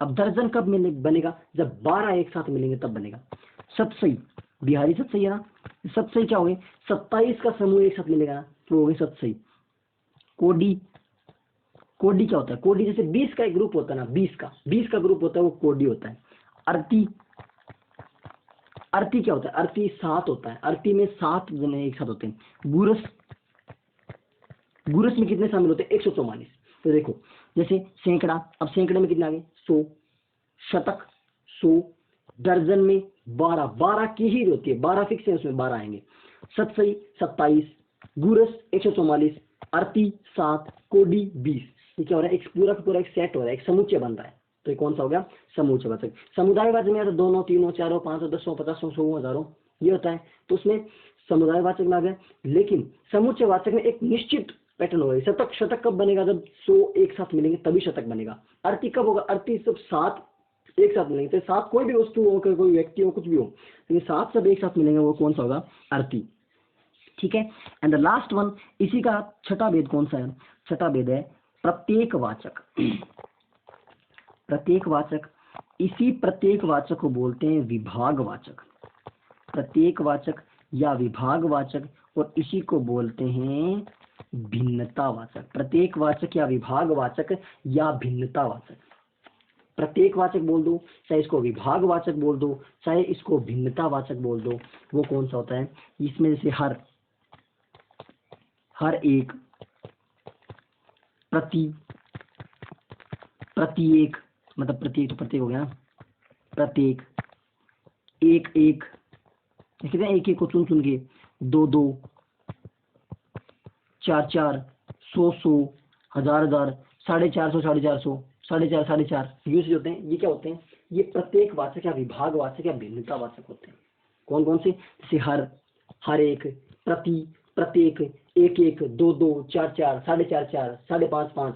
Speaker 1: अब दर्जन कब बनेगा, जब 12 एक साथ मिलेंगे तब बनेगा। सतसई, बिहारी सतसई है ना, सतसई क्या हो गए, 27 का समूह एक साथ मिलेगा ना, तो हो गए सतसई। कोडी, कोडी क्या होता है, कोडी जैसे 20 का एक ग्रुप होता है ना, 20 का ग्रुप होता है, वो कोडी होता है। अर्थी, अर्थी क्या होता है, अर्थी 7 होता है, अर्थी में 7 जने एक साथ होते हैं। गुरस, गुरस में कितने शामिल होते हैं, 144। तो देखो जैसे सैकड़ा, अब सैकड़े में कितने आ गए, 100, शतक 100, दर्जन में 12, 12 की ही होती है, 12 फिक्स है, उसमें 12 आएंगे। सतसई 27, गुरस 144, अर्थी 7, कोडी 20। ये क्या हो रहा है, एक पूरा का पूरा एक सेट हो रहा है, एक समुच्चय बन रहा है। तो ये कौन सा हो गया, समुच्चयवाचक। समुदायवाचक में आता दोनों, तीनों, चारों, 500, 10, 50, 100, हजारों, ये होता है। तो उसमें समुदायवाचक में आ गया। लेकिन समुच्चयवाचक में एक निश्चित पैटर्न होगा। शतक, शतक कब बनेगा, जब 100 एक साथ मिलेंगे तभी शतक बनेगा। अर्थी कब होगा, अर्थी सब 7 एक साथ मिलेंगे, तो 7 कोई भी वस्तु हो, कोई व्यक्ति हो, कुछ भी हो, लेकिन 7 सब एक साथ मिलेंगे, वो कौन सा होगा, अर्थी। ठीक है। एंड द लास्ट वन, इसी का छठा भेद कौन सा है, छठा भेद है प्रत्येकवाचक। प्रत्येकवाचक, इसी प्रत्येकवाचक को बोलते हैं विभागवाचक। प्रत्येकवाचक या विभागवाचक, और इसी को बोलते हैं भिन्नतावाचक। प्रत्येकवाचक या विभागवाचक या भिन्नतावाचक। प्रत्येकवाचक बोल दो, चाहे इसको विभागवाचक बोल दो, चाहे इसको भिन्नतावाचक बोल दो, वो कौन सा होता है, इसमें जैसे हर, हर एक, प्रति, प्रत्येक, मतलब प्रत्येक तो प्रत्येक हो गया ना, प्रत्येक, एक एक, देखिए एक एक को चुन चुन के, दो दो, चार चार, सौ सौ, हजार हजार, 450, 450, 4.5, 4.5 यूज होते हैं। ये क्या होते हैं, ये प्रत्येकवाचक या विभागवाचक या भिन्नतावाचक होते हैं। कौन कौन से, जैसे हर, हर एक, प्रति, प्रत्येक, एक एक, दो दो, चार चार, 4.5, 5.5,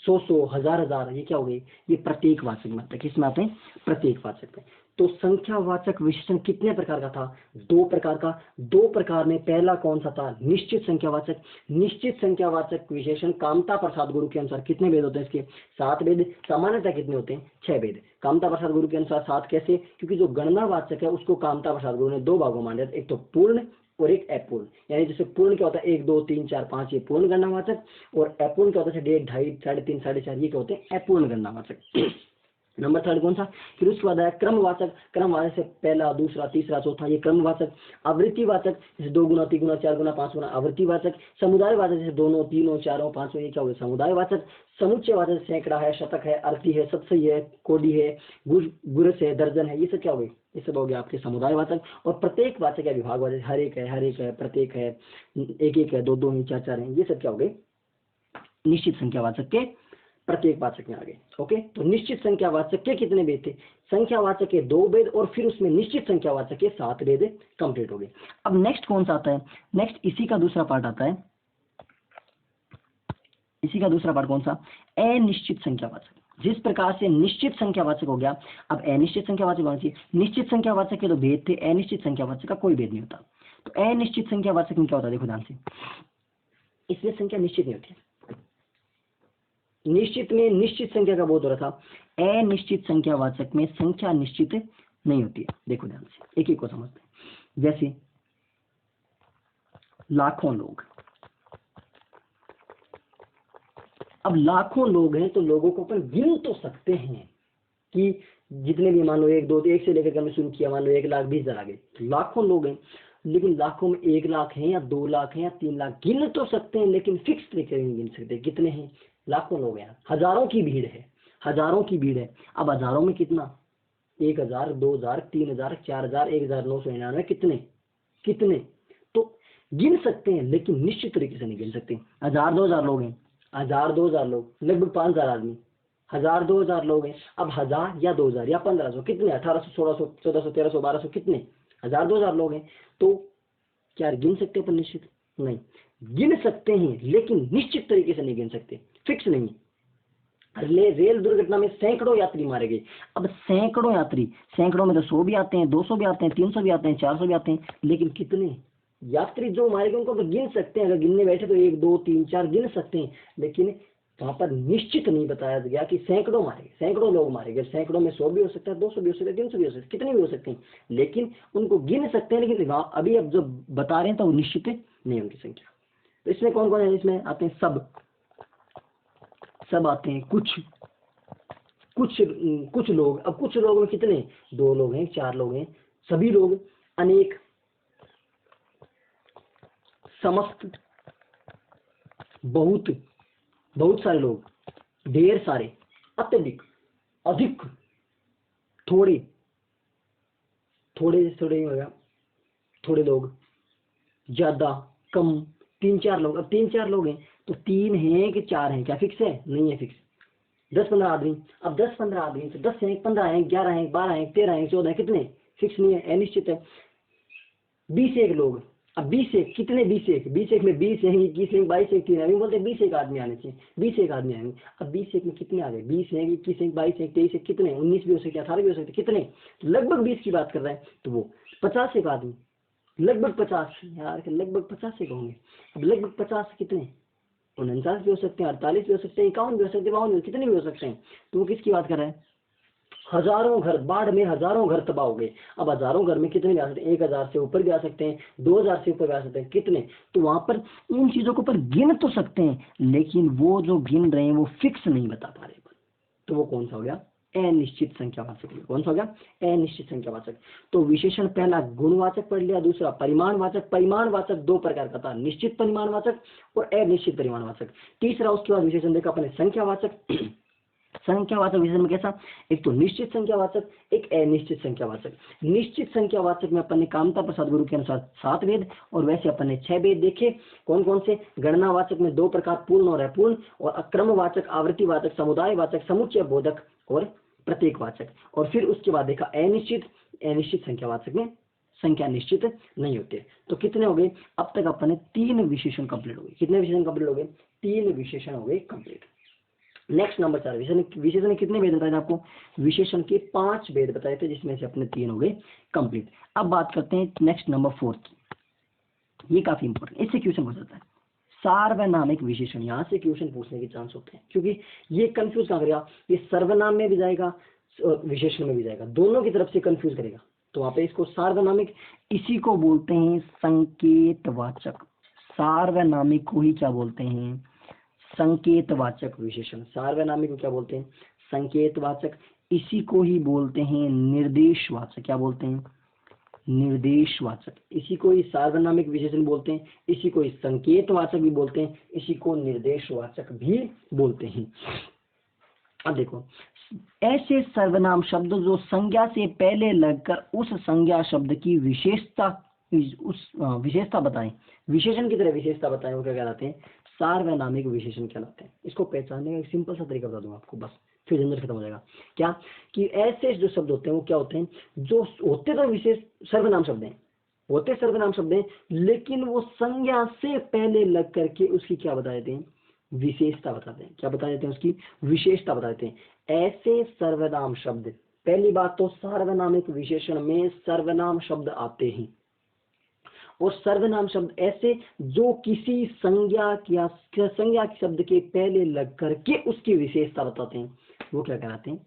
Speaker 1: 100, हजार हजार, ये क्या हो गई, ये प्रत्येकवाचक में आता है। किसमें आते हैं, प्रत्येकवाचक में। तो संख्यावाचक विशेषण कितने प्रकार का था, 2 प्रकार का। 2 प्रकार में पहला कौन सा था, निश्चित संख्यावाचक। निश्चित संख्यावाचक विशेषण कामता प्रसाद गुरु के अनुसार कितने भेद होते हैं इसके, 7 भेद। सामान्यतः कितने होते हैं, 6 भेद। कामता प्रसाद गुरु के अनुसार 7 कैसे, क्योंकि जो गणनावाचक है उसको कामता प्रसाद गुरु ने 2 भागों में बांटा, एक तो पूर्ण और एक अपूर्ण। यानी जैसे पूर्ण क्या होता है, 1 2 3 4 5, ये पूर्ण गणनावाचक, और अपूर्ण क्या होता है, 1.5 2.5 3.5 4.5, ये क्या होते हैं, अपूर्ण गणनावाचक। नंबर 3 कौन सा, फिर उसके बाद है क्रमवाचक। क्रमवाचक से पहला, दूसरा, तीसरा, चौथा, ये क्रमवाचक। आवृत्तिवाचक, जैसे 2 गुना 3 गुना 4 गुना 5 गुना, आवृत्तिवाचक। समुदायवाचक, जैसे दोनों, तीनों, चारों, पांचों, ये क्या हो गया, समुदायवाचक। समुच्चयवाचक, सैकड़ा है, शतक है, अर्थी है, सतसई है, कोडी है, गुरस है, दर्जन है, ये सब क्या हो गए, ये सब हो गया आपके समुदायवाचक। और प्रत्येकवाचक या विभागवाचक, हर एक है, हर एक है, प्रत्येक है, एक एक है, दो दो है, चार चार है, ये सब क्या हो गए, निश्चित संख्यावाचक के प्रत्येकवाचक में आ गए। ओके, तो निश्चित संख्यावाचक के कितने भेद थे, संख्यावाचक के 2 भेद, और फिर उसमें निश्चित संख्यावाचक के 7 भेद कंप्लीट हो गए। अब नेक्स्ट कौन सा आता है, नेक्स्ट इसी का दूसरा पार्ट आता है। इसी का दूसरा पार्ट कौन सा, अनिश्चित संख्यावाचक। जिस प्रकार से निश्चित संख्यावाचक हो गया, अब अनिश्चित संख्यावाचक होना चाहिए। निश्चित संख्यावाचक के तो भेद थे, अनिश्चित संख्यावाचक का कोई भेद नहीं होता। तो अनिश्चित संख्यावाचक में क्या होता है, देखो ध्यान से, इसमें संख्या निश्चित नहीं होती। निश्चित में निश्चित संख्या का बोध हो रहा था, अनिश्चित संख्यावाचक में संख्या निश्चित नहीं होती है। देखो ध्यान से, एक एक को समझते हैं। जैसे लाखों लोग, अब लाखों लोग हैं तो लोगों को अपन गिन तो सकते हैं, कि जितने भी मान लो 1 2 1 से लेकर के हमने शुरू किया, मान लो 1,20,000 आ गए, लाखों लोग हैं, लेकिन लाखों में 1 लाख है या 2 लाख है या 3 लाख, गिन तो सकते हैं लेकिन फिक्स तरीके से नहीं गिन सकते कितने हैं। लाखों लोग हैं, हजारों की भीड़ है, हजारों की भीड़ है। अब हजारों में कितना, 1,000 2,000 3,000 4,000 1,999, कितने कितने, तो गिन सकते हैं लेकिन निश्चित तरीके से नहीं गिन सकते। 1,000 2,000 लोग हैं, 1,000 2,000 लोग, लगभग 5,000 आदमी, 1,000 2,000 लोग हैं। अब 1,000 या 2,000 या 1,500, कितने, 1,800 1,600 1,400 1,300 1,200, कितने, 1,000 2,000 लोग हैं। तो क्या गिन सकते हैं पर निश्चित नहीं, गिन सकते हैं लेकिन निश्चित तरीके से नहीं गिन सकते, फिक्स नहीं। रेल दुर्घटना में सैकड़ों यात्री मारे गए। अब सैकड़ों यात्री, सैकड़ों में तो 100 भी आते हैं, 200 भी आते हैं, 300 भी आते हैं, 400 भी आते हैं, लेकिन कितने यात्री जो मारे गए उनको तो गिन सकते हैं, अगर गिनने बैठे तो 1 2 3 4 गिन सकते हैं, लेकिन वहां पर निश्चित नहीं बताया गया कि सैकड़ों मारे गए, सैकड़ों लोग मारे गए। सैकड़ों में 100 भी हो सकता है, 200 भी हो सकता है, 300 भी हो सकता है, कितने भी हो सकते हैं, लेकिन उनको गिन सकते हैं। लेकिन अभी अब जो बता रहे हैं तो वो निश्चित नहीं उनकी संख्या। तो इसमें कौन कौन है, इसमें आते हैं सब आते हैं, कुछ कुछ लोग। अब कुछ लोग में कितने, 2 लोग हैं, 4 लोग हैं, सभी लोग, अनेक, समस्त, बहुत, बहुत सारे लोग, ढेर सारे, अत्यधिक, अधिक, थोड़े, थोड़े थोड़े ही होगा, थोड़े लोग, ज्यादा, कम, 3 4 लोग। अब 3 4 लोग हैं तो 3 हैं कि 4 हैं, क्या फिक्स है, नहीं है फिक्स। 10 15 आदमी, अब 10 15 आदमी तो 10 हैं, 15 हैं, 11 हैं, 12 हैं, 13 हैं, 14 हैं, कितने, फिक्स नहीं है, अनिश्चित है। 20 लोग, अब 20 कितने, 20 में 20 हैं, 21 हैं, 22 हैं, 3 आदमी, बोलते हैं 20 आदमी आने चाहिए, 20 आदमी आएंगे। अब 20 में कितने आ गए, 20 हैं, 21 हैं, 22 हैं, 23 हैं, कितने, 19 भी हो सकते, 18 भी हो सकते, कितने, लगभग 20 की बात कर रहे हैं, तो वो 50 आदमी, लगभग 50 यार, लगभग 50 होंगे। अब लगभग 50 कितने, 49 भी हो सकते हैं, 48 भी हो सकते हैं, 51 भी हो सकते हैं, 52 कितने भी हो सकते हैं। तो वो किसकी बात कर रहे हैं, हजारों घर, बाढ़ में हजारों घर तबाह हो गए। अब हजारों घर में कितने भी आ सकते हैं, 1,000 से ऊपर भी आ सकते हैं, 2,000 से ऊपर भी आ सकते हैं, कितने। तो वहां पर उन चीजों को पर गिन तो सकते हैं, लेकिन वो जो गिन रहे हैं वो फिक्स नहीं बता पा रहे। तो वो कौन सा हो गया, अनिश्चित संख्यावाचक। कौन सा हो गया, अनिश्चित संख्यावाचक। तो विशेषण पहला गुणवाचक पढ़ लिया, दूसरा परिमाणवाचक। परिमाणवाचक 2 प्रकार का था, निश्चित परिमाणवाचक और अनिश्चित परिमाणवाचक। तीसरा उसके बाद विशेषण देखा अपने संख्यावाचक। संख्यावाचक विशेषण में कैसा, एक तो निश्चित संख्यावाचक, एक अनिश्चित संख्यावाचक। निश्चित संख्यावाचक में अपन ने कामता प्रसाद गुरु के अनुसार 7 वेद, और वैसे अपन ने 6 वेद देखे। कौन कौन से, गणनावाचक में 2 प्रकार, पूर्ण और अपूर्ण, और अक्रमवाचक, आवृत्तिवाचक, समुदायवाचक, समुच्चय बोधक और प्रत्येकवाचक। और फिर उसके बाद देखा अनिश्चित। अनिश्चित संख्यावाचक में संख्या निश्चित नहीं होते। तो कितने हो गए, अब तक अपन ने 3 विशेषण कंप्लीट हो गए। कितने विशेषण कंप्लीट हो गए, 3 विशेषण हो गए कंप्लीट। नेक्स्ट नंबर 4, विशेषण ने कितने वेद बताए थे आपको, विशेषण के 5 वेद बताए थे, जिसमें से अपने 3 हो गए कंप्लीट। अब बात करते हैं नेक्स्ट नंबर 4 की, ये काफी इंपॉर्टेंट, इससे क्वेश्चन हो जाता है, सार्वनामिक विशेषण। यहाँ से क्वेश्चन पूछने के चांस होते हैं, क्योंकि ये कंफ्यूज कहाँ करेगा, ये सर्वनाम में भी जाएगा, विशेषण में भी जाएगा, दोनों की तरफ से कंफ्यूज करेगा। तो वहां पे इसको सार्वनामिक, इसी को बोलते हैं संकेतवाचक। सार्वनामिक को ही क्या बोलते हैं, संकेतवाचक विशेषण। सार्वनामिक को क्या बोलते हैं, संकेतवाचक। इसी को ही बोलते हैं निर्देशवाचक। क्या बोलते हैं, निर्देशवाचक। इसी को ही सार्वनामिक विशेषण बोलते हैं, इसी को ही संकेतवाचक भी बोलते हैं, इसी को निर्देशवाचक भी बोलते हैं। अब देखो, ऐसे सर्वनाम शब्द जो संज्ञा से पहले लगकर उस संज्ञा शब्द की विशेषता, उस विशेषता बताएं, विशेषण की तरह विशेषता बताएं, वो क्या कहलाते हैं, सार्वनामिक विशेषण कहलाते हैं। इसको पहचानने का एक सिंपल सा तरीका बता दूं आपको, बस फिर झंझट खत्म हो जाएगा। क्या कि ऐसे जो शब्द होते हैं वो क्या होते हैं, जो होते तो विशेष सर्वनाम शब्द हैं, होते सर्वनाम शब्द हैं, लेकिन वो संज्ञा से पहले लग करके उसकी क्या बता देते हैं, विशेषता बताते हैं। क्या बता देते हैं, उसकी विशेषता बता देते हैं। ऐसे सर्वनाम शब्द, पहली बात तो सार्वनामिक विशेषण में सर्वनाम शब्द आते हैं, और सर्वनाम शब्द ऐसे जो किसी संज्ञा शब्द के पहले लग करके उसकी विशेषता बताते हैं, वो क्या कहलाते हैं,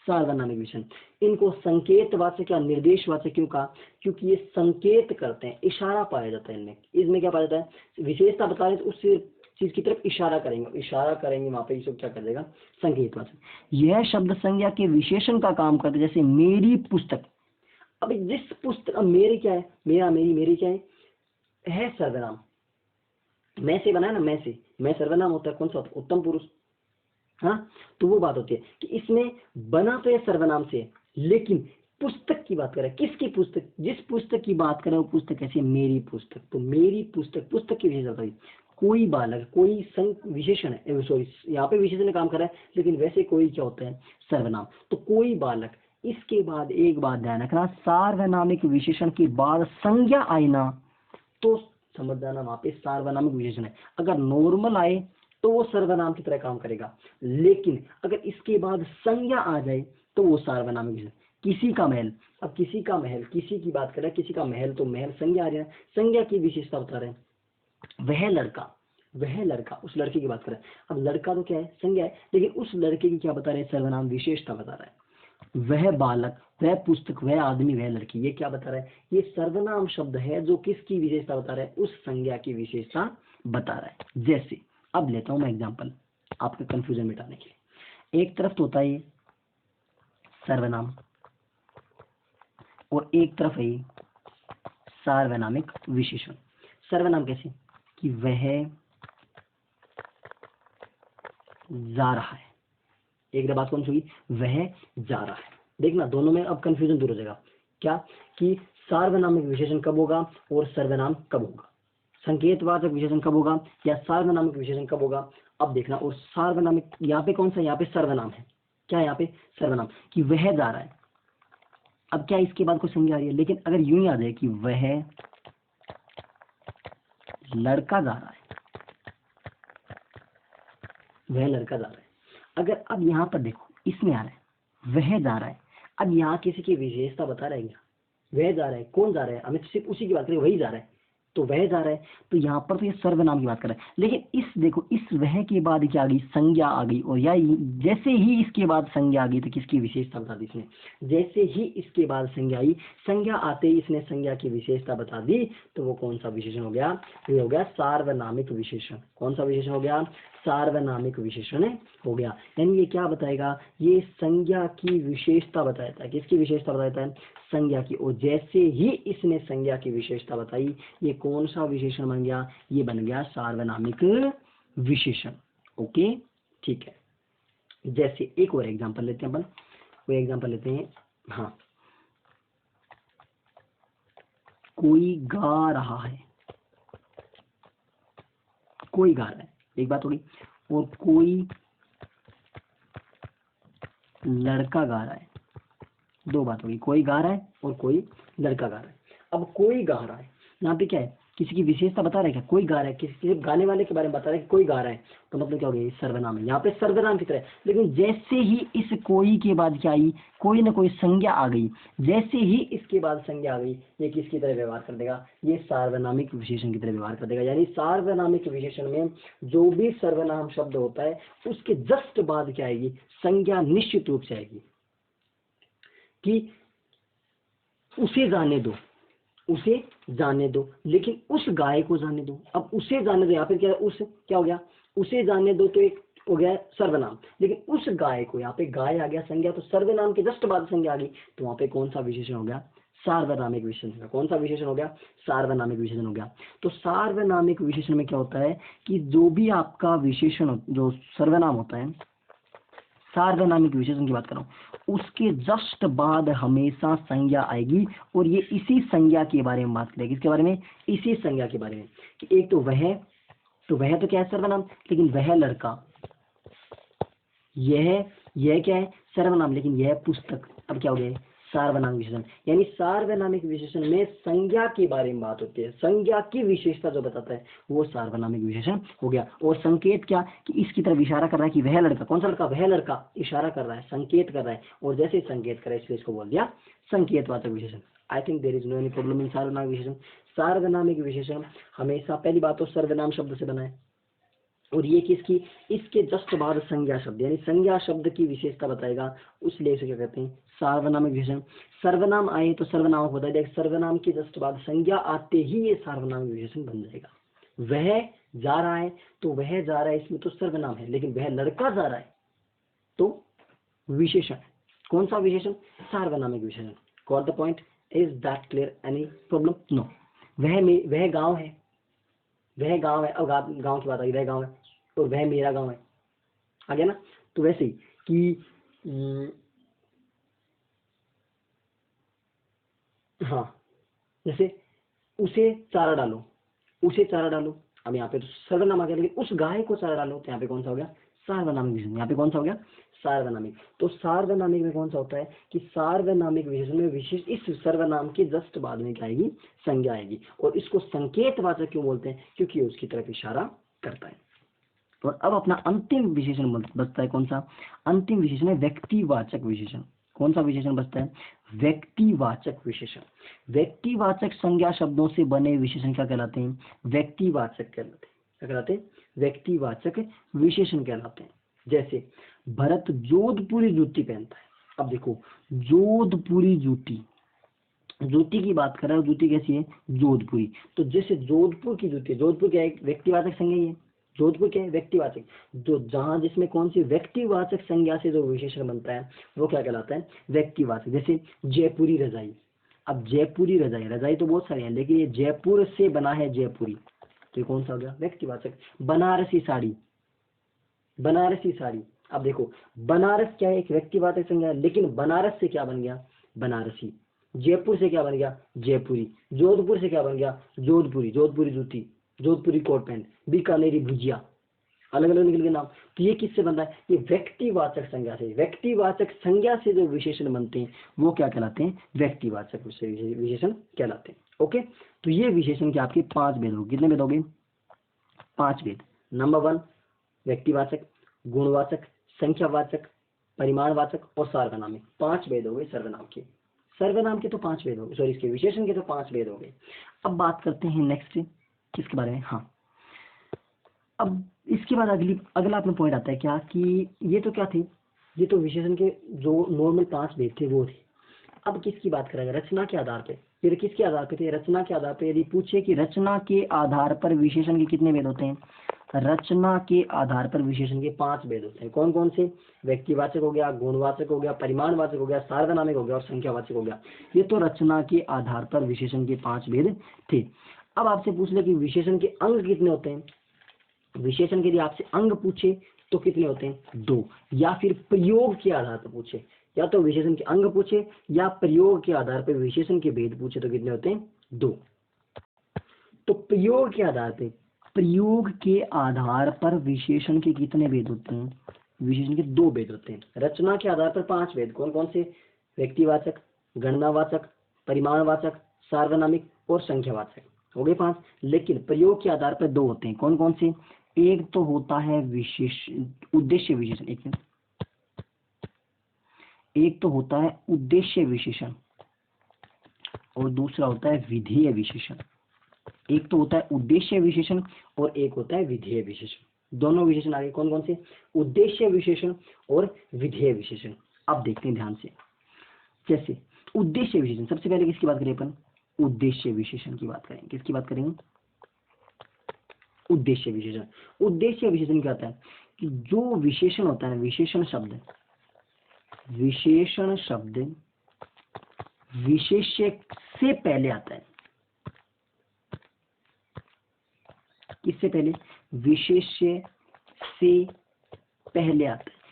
Speaker 1: सार्वनामिक विशेषण। इनको संकेतवाचक या निर्देशवाचक क्यों कहा, क्योंकि ये संकेत करते हैं, इशारा पाया जाता है इनमें। इसमें क्या पाया जाता है, विशेषता बता रहे तो उससे चीज की तरफ इशारा करेंगे वहां पे इसको क्या कर देगा, संकेतवाचक। यह शब्द संज्ञा के विशेषण का काम करते, जैसे मेरी पुस्तक। अब जिस पुस्तक, अब मेरे क्या है, मेरा, मेरी क्या है सर्वनाम। मैं से बना है ना, मैं सर्वनाम होता है, कौन सा होता है, उत्तम पुरुष। हाँ, तो वो बात होती है कि इसमें बना तो ये सर्वनाम से है, लेकिन पुस्तक की बात कर रहा है, किसकी पुस्तक, जिस पुस्तक की बात कर रहा है वो पुस्तक कैसी है, मेरी पुस्तक। तो मेरी पुस्तक, पुस्तक की विशेषता है कोई बालक, कोई विशेषण है, सॉरी यहाँ पे विशेषण काम कर रहा है, लेकिन वैसे कोई क्या होता है, सर्वनाम। तो कोई बालक, इसके बाद एक बात ध्यान रखना, सार्वनामिक विशेषण के बाद संज्ञा आए ना तो समझ जाना वहां पे सार्वनामिक विशेषण है। अगर नॉर्मल आए तो वो सर्वनाम की तरह काम करेगा, लेकिन अगर इसके बाद संज्ञा आ जाए तो वो सार्वनामिक विशेषण। किसी का महल, अब किसी का महल, किसी की बात कर रहा है, किसी का महल, तो महल संज्ञा आ रहा है, संज्ञा की विशेषता बता रहे हैं। वह लड़का, उस लड़के की बात कर रहा है। अब लड़का तो क्या है, संज्ञा है, लेकिन उस लड़के की क्या बता रहे हैं, सर्वनाम विशेषता बता रहा है। वह बालक, वह पुस्तक, वह आदमी, वह लड़की, ये क्या बता रहा है, ये सर्वनाम शब्द है जो किसकी विशेषता बता रहा है, उस संज्ञा की विशेषता बता रहा है। जैसे अब लेता हूं मैं एग्जांपल आपका कंफ्यूजन मिटाने के लिए। एक तरफ तो होता है सर्वनाम और एक तरफ है सार्वनामिक विशेषण। सर्वनाम कैसे, कि वह जा रहा है, एक बात कौन सी हुई, वह जा रहा है। देखना दोनों में अब कंफ्यूजन दूर हो जाएगा। क्या कि सार्वनामिक विशेषण कब होगा और सर्वनाम कब होगा, संकेतवाचक विशेषण कब होगा या सार्वनामिक विशेषण कब होगा। अब देखना, और सार्वनामिक यहाँ पे कौन सा, यहाँ पे सर्वनाम है, क्या यहाँ पे सर्वनाम, कि वह जा रहा है। अब क्या इसके बाद कोई संज्ञा आ रही है, लेकिन अगर यूं ही आ जाए कि वह लड़का जा रहा है, वह लड़का जा रहा है। अगर अब यहाँ पर देखो, इसमें आ रहा है वह जा रहा है, अब यहाँ किसी की विशेषता बता रहा है क्या, वह जा रहा है, कौन जा रहा है, हमें सिर्फ उसी की बात करें, वही जा रहा है, तो वह जा रहा है। तो यहाँ पर तो ये सर्वनाम की बात कर रहा है, लेकिन इस देखो, इस वह के बाद क्या आ गई, संज्ञा आ गई, और या जैसे ही इसके बाद संज्ञा आ गई तो किसकी विशेषता बता दी इसने, जैसे ही इसके बाद संज्ञा आई, संज्ञा आते ही इसने संज्ञा की विशेषता बता दी, तो वो कौन सा विशेषण हो गया, ये हो गया सार्वनामिक विशेषण। कौन सा विशेषण हो गया, सार्वनामिक विशेषण हो गया। यानी ये क्या बताएगा, ये संज्ञा की विशेषता बताता है, किसकी विशेषता बताता है, संज्ञा की। और जैसे ही इसने संज्ञा की विशेषता बताई, ये कौन सा विशेषण बन गया, ये बन गया सार्वनामिक विशेषण। ओके, ठीक है। जैसे एक और एग्जांपल लेते हैं अपन, वो एग्जांपल लेते हैं, हाँ, कोई गा रहा है, कोई गा रहा है, एक बात होगी, और कोई लड़का गा रहा है, दो बात होगी, कोई गा रहा है और कोई लड़का गा रहा है। अब कोई गा रहा है, यहाँ पे क्या है, किसी की विशेषता बता रहा है क्या, कोई गा रहा है, किसी सिर्फ गाने वाले के बारे में बता रहा है कि कोई गा रहा है, तो मतलब क्या हो गया, सर्वनाम है, यहाँ पे सर्वनाम की तरह। लेकिन जैसे ही इस कोई के बाद क्या आई, कोई ना कोई संज्ञा आ गई, जैसे ही इसके बाद संज्ञा आ गई, ये किसकी तरह व्यवहार कर देगा, ये सार्वनामिक विशेषण की तरह व्यवहार कर देगा। यानी सार्वनामिक विशेषण में जो भी सर्वनाम शब्द होता है उसके जस्ट बाद क्या आएगी, संज्ञा निश्चित रूप से आएगी, कि उसे जाने दो, उसे जाने दो, लेकिन उस गाय को जाने दो। अब उसे जाने दो, यहाँ पे क्या है, उस क्या हो गया, उसे जाने दो, तो एक हो गया सर्वनाम, लेकिन उस गाय को, यहाँ पे गाय आ गया संज्ञा, तो सर्वनाम के जस्ट बाद संज्ञा आ गई, तो वहां पे कौन सा विशेषण हो गया, सार्वनामिक विशेषण। कौन सा विशेषण हो गया, सार्वनामिक विशेषण हो गया। तो सार्वनामिक विशेषण में क्या होता है कि जो भी आपका विशेषण, जो सर्वनाम होता है, सार्वनामिक विशेषण की बात कर रहा हूं, उसके जस्ट बाद हमेशा संज्ञा आएगी, और ये इसी संज्ञा के बारे में बात करेगी, किसके बारे में, इसी संज्ञा के बारे में, कि एक तो वह तो क्या है, सर्वनाम, लेकिन वह लड़का, यह क्या है, सर्वनाम, लेकिन यह पुस्तक, अब क्या हो गया, सार्वनामिक विशेषण। यानी सार्वनामिक विशेषण में संज्ञा के बारे में बात होती है, संज्ञा की विशेषता जो बताता है वो सार्वनामिक विशेषण हो गया। और संकेत क्या, कि इसकी तरफ इशारा कर रहा है कि वह लड़का, कौन सा लड़का, वह लड़का, इशारा कर रहा है, संकेत कर रहा है, और जैसे संकेत कर रहा है इसलिए इसको बोल दिया संकेतवाचक विशेषण। I think there is no any problem in सार्वनामिक विशेषण। सार्वनामिक विशेषण हमेशा, पहली बात तो सर्वनाम शब्द से बना है, और ये किसकी, इसके जस्ट बाद संज्ञा शब्द, यानी संज्ञा शब्द की विशेषता बताएगा, उसलिए इसे क्या कहते हैं, सार्वनामिक विशेषण। सर्वनाम आए तो सर्वनाम को बता दिया, सर्वनाम के जस्ट बाद संज्ञा आते ही ये सार्वनामिक विशेषण बन जाएगा। वह जा रहा है तो वह जा रहा है, इसमें तो सर्वनाम है, लेकिन वह लड़का जा रहा है तो विशेषण। कौन सा विशेषण? सार्वनामिक विशेषण। Got the point? Is that clear? Any problem? No. वह गांव है, वह गांव है, अब गांव की बात आई, वह गांव है और वह मेरा गांव है, आ गया ना। तो वैसे ही कि हाँ, जैसे उसे चारा डालो, उसे चारा डालो, अब यहाँ पे तो सर्वनाम आ गया, लेकिन उस गाय को चारा डालो तो यहाँ पे कौन सा हो गया? सार्वनामिक विशेषण। यहाँ पे कौन सा हो गया? सार्वनामिक। तो सार्वनामिक में कौन सा होता है कि सार्वनामिक विशेषण में विशेष इस सर्वनाम के जस्ट बाद में क्या आएगी? संज्ञा आएगी। और इसको संकेतवाचक क्यों बोलते हैं? क्योंकि उसकी तरफ इशारा करता है। और अब अपना अंतिम विशेषण बचता है, कौन सा? अंतिम विशेषण है व्यक्तिवाचक विशेषण। कौन सा विशेषण बचता है? व्यक्तिवाचक विशेषण। व्यक्तिवाचक संज्ञा शब्दों से बने विशेषण क्या कहलाते हैं? व्यक्तिवाचक कहलाते हैं। क्या कहलाते हैं? व्यक्तिवाचक विशेषण कहलाते हैं। जैसे भरत जोधपुरी जूती पहनता है। अब देखो, जोधपुरी जूती, जूती की बात कर रहा है, जूती कैसी है? जोधपुरी। तो जैसे जोधपुर की जूती, जोधपुर क्या है? व्यक्तिवाचक संज्ञा ही है। जोधपुर क्या है? व्यक्तिवाचक। जो जहां जिसमें कौन सी व्यक्तिवाचक संज्ञा से जो विशेषण बनता है वो क्या कहलाता है? व्यक्तिवाचक। जैसे जयपुरी रजाई। अब जयपुरी रजाई, रजाई तो बहुत सारी है, लेकिन ये जयपुर से बना है जयपुरी, तो ये कौन सा हो गया? व्यक्तिवाचक। बनारसी साड़ी, बनारसी साड़ी। अब देखो, बनारस क्या है? एक व्यक्तिवाचक संज्ञा है, लेकिन बनारस से क्या बन गया? बनारसी। जयपुर से क्या बन गया? जयपुरी। जोधपुर से क्या बन गया? जोधपुरी। जोधपुरी जूती, जोधपुरी कोट पैंट, बीकानेरी भुजिया, अलग अलग निकल के नाम। तो ये किससे बनता है? ये व्यक्तिवाचक संज्ञा से। व्यक्तिवाचक संज्ञा से जो विशेषण बनते हैं वो क्या कहलाते हैं? व्यक्तिवाचक विशेषण कहलाते हैं। ओके, तो ये विशेषण के आपके 5 भेद हो। कितने भेद हो गए? 5 भेद। नंबर 1 व्यक्तिवाचक, गुणवाचक, संख्यावाचक, परिमाणवाचक और सार्वनामिक। 5 भेद हो गए सर्वनाम के। सर्वनाम के तो 5 भेद हो गए, सॉरी इसके विशेषण के तो 5 भेद हो गए। अब बात करते हैं नेक्स्ट किसके बारे में? हाँ, अब इसके बाद अगला अपना पॉइंट आता है क्या कि ये तो क्या थे? ये तो विशेषण के जो नॉर्मल 5 भेद थे वो थे। अब किसकी बात करेंगे? रचना के आधार पे। फिर किसके आधार पे थे? रचना के आधार पे। यदि पूछे कि रचना के आधार पर विशेषण के कितने भेद होते हैं? रचना के आधार पर विशेषण के 5 भेद होते हैं। कौन कौन से? व्यक्तिवाचक हो गया, गुणवाचक हो गया, परिमाणवाचक हो गया, सार्वनामिक हो गया और संख्यावाचक हो गया। ये तो रचना के आधार पर विशेषण के 5 भेद थे। अब आपसे पूछ ले कि विशेषण के अंग कितने होते हैं? विशेषण के लिए आपसे अंग पूछे तो कितने होते हैं? 2। या फिर प्रयोग के आधार पर पूछे, या तो विशेषण के अंग पूछे या प्रयोग के आधार पर विशेषण के भेद पूछे तो कितने होते हैं? 2। तो प्रयोग के आधार पे, प्रयोग के आधार पर विशेषण के कितने भेद होते हैं? विशेषण के 2 भेद होते हैं। रचना के आधार पर 5 भेद। कौन कौन से? व्यक्तिवाचक, गणनावाचक, परिमाणवाचक, सार्वनामिक और संख्यावाचक। हो गए 5। लेकिन प्रयोग के आधार पर 2 होते हैं। कौन कौन से? एक तो होता है विशेष उद्देश्य विशेषण, एक तो होता है उद्देश्य विशेषण और दूसरा होता है विधेय विशेषण। एक तो होता है उद्देश्य विशेषण और एक होता है विधेय विशेषण। दोनों विशेषण आगे कौन कौन से? उद्देश्य विशेषण और विधेय विशेषण। अब देखते हैं ध्यान से। जैसे उद्देश्य विशेषण, सबसे पहले किसकी बात करें अपन? उद्देश्य विशेषण की बात करें। किसकी बात करेंगे? उद्देश्य विशेषण। उद्देश्य विशेषण क्या होता है कि जो विशेषण होता है, विशेषण शब्द, विशेषण शब्द विशेष्य से पहले आता है। किससे पहले? विशेष्य से पहले आता है।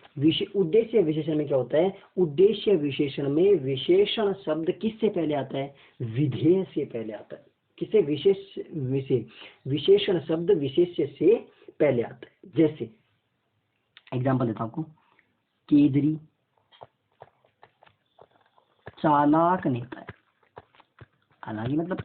Speaker 1: उद्देश्य विशेषण में क्या होता है? उद्देश्य विशेषण में विशेषण शब्द किससे पहले आता है? विधेय से पहले आता है। किससे? विशेषण शब्द विशेष्य से पहले आता है। जैसे एग्जांपल देता हूं आपको, केजरी चालाक नेता है। हालांकि मतलब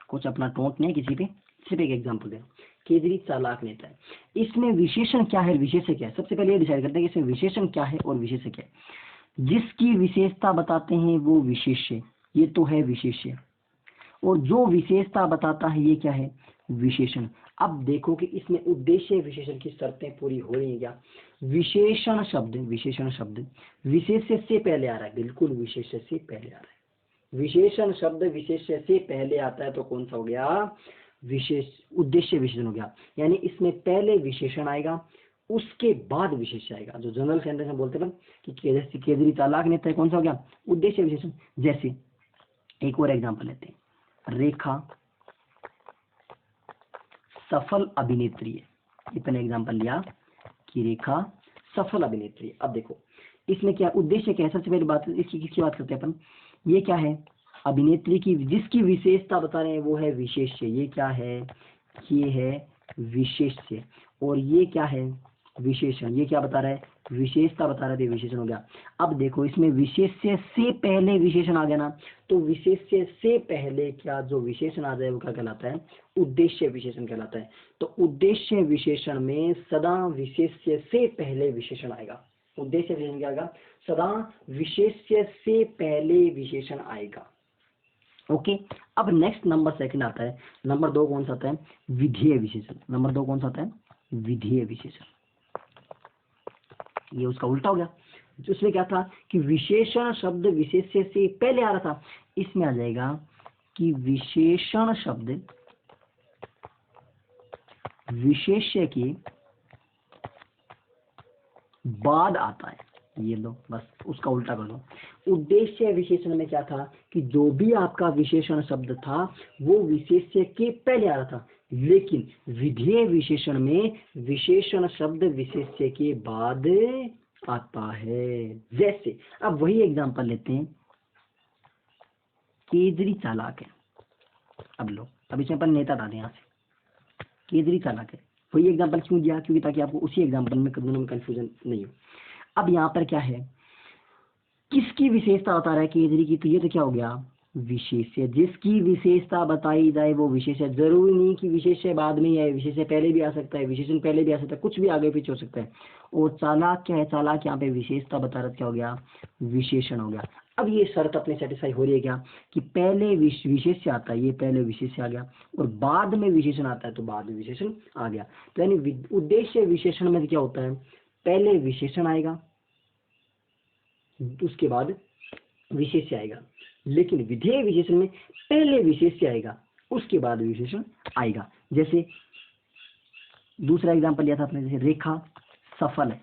Speaker 1: कुछ अपना टोंट नहीं किसी पे, सिर्फ एक एग्जांपल दे। केजरी चालाक नेता है। इसमें विशेषण क्या है, विशेष्य क्या है? सबसे पहले ये डिसाइड करते हैं कि इसमें विशेषण क्या है और विशेष्य क्या है। जिसकी विशेषता बताते हैं वो विशेष्य, ये तो है विशेष्य। और जो विशेषता बताता है ये क्या है? विशेषण। अब देखो कि इसमें उद्देश्य विशेषण की शर्तें पूरी हो रही है क्या? विशेषण शब्द, विशेषण शब्द विशेष्य से पहले आ रहा है, बिल्कुल विशेष्य से पहले आ रहा है। विशेषण शब्द विशेष्य से पहले आता है तो कौन सा हो गया? विशेष उद्देश्य विशेषण हो गया, यानी इसमें पहले विशेषण आएगा उसके बाद विशेष्य आएगा। जो जनरल सेंटेंस में बोलते हैं कि केजरी चालाक नेता है, कौन सा हो गया, उद्देश्य विशेषण। जैसे एक और एग्जांपल लेते हैं, रेखा सफल अभिनेत्री है। इतना एग्जांपल लिया कि रेखा सफल अभिनेत्री है। अब देखो इसमें क्या उद्देश्य क्या है, सबसे पहली बात इसकी किसकी बात करते हैं अपन, ये क्या है, अभिनेत्री की जिसकी विशेषता बता रहे हैं वो है विशेष्य। ये क्या है, ये है विशेष्य, और ये क्या है, विशेषण। ये क्या बता रहा है, विशेषता बता रहा है, विशेषण हो गया। अब देखो इसमें विशेष्य से पहले विशेषण आ गया ना, तो विशेष्य से पहले क्या जो विशेषण आ जाए वो क्या कहलाता है, उद्देश्य विशेषण कहलाता है। तो उद्देश्य विशेषण में सदा विशेष्य से पहले विशेषण आएगा। उद्देश्य विशेषण क्या आएगा, सदा विशेष्य से पहले विशेषण आएगा। ओके अब नेक्स्ट नंबर सेकंड आता है, नंबर 2 कौन सा आता है, विधेय विशेषण। नंबर 2 कौन सा आता है, विधेय विशेषण। ये उसका उल्टा हो गया। उसमें क्या था कि विशेषण शब्द विशेष्य से पहले आ रहा था, इसमें आ जाएगा कि विशेषण शब्द विशेष्य के बाद आता है। ये लो बस उसका उल्टा कर दो। उद्देश्य विशेषण में क्या था कि जो भी आपका विशेषण शब्द था वो विशेष्य के पहले आ रहा था, लेकिन विधेय विशेषण में विशेषण शब्द विशेष्य के बाद आता है। जैसे अब वही एग्जांपल लेते हैं, केजरी चालाक है। अब लो अब इसमें अपन नेता डालें यहाँ से, केजरी चालाक है। वही एग्जांपल क्यों दिया, क्योंकि ताकि आपको उसी एग्जांपल में दोनों में कंफ्यूजन नहीं हो। अब यहाँ पर क्या है, किसकी विशेषता बता रहा है, केजरी की, तो ये तो क्या हो गया, विशेष्य। जिसकी विशेषता बताई जाए वो विशेष्य। जरूरी नहीं कि विशेष्य बाद में ही आए, विशेष्य पहले भी आ सकता है, विशेषण पहले भी आ सकता है, कुछ भी आगे पीछे हो सकता है। और चालाक क्या है, चालाक यहाँ पे विशेषता बता रहा, क्या हो गया, विशेषण हो गया। अब ये शर्त अपनी सेटिस्फाई हो रही है क्या कि पहले विशेष्य आता है, ये पहले विशेष्य आ गया, और बाद में विशेषण आता है तो बाद में विशेषण आ गया। तो यानी उद्देश्य विशेषण में क्या होता है, पहले विशेषण आएगा उसके बाद विशेष्य आएगा, लेकिन विधेय विशेषण में पहले विशेष्य आएगा उसके बाद विशेषण आएगा। जैसे दूसरा एग्जांपल लिया था आपने, जैसे रेखा सफल है,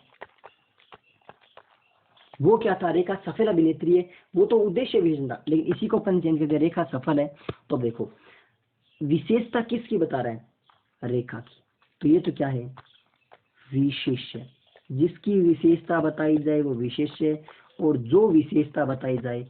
Speaker 1: वो क्या था, रेखा सफल अभिनेत्री है, वो तो उद्देश्य विशेषण था, लेकिन इसी को अपन चेंज करते रेखा सफल है। तो देखो विशेषता किसकी बता रहे हैं, रेखा की, तो ये तो क्या है, विशेष्य। जिसकी विशेषता बताई जाए वो विशेष्य, और जो विशेषता बताई जाए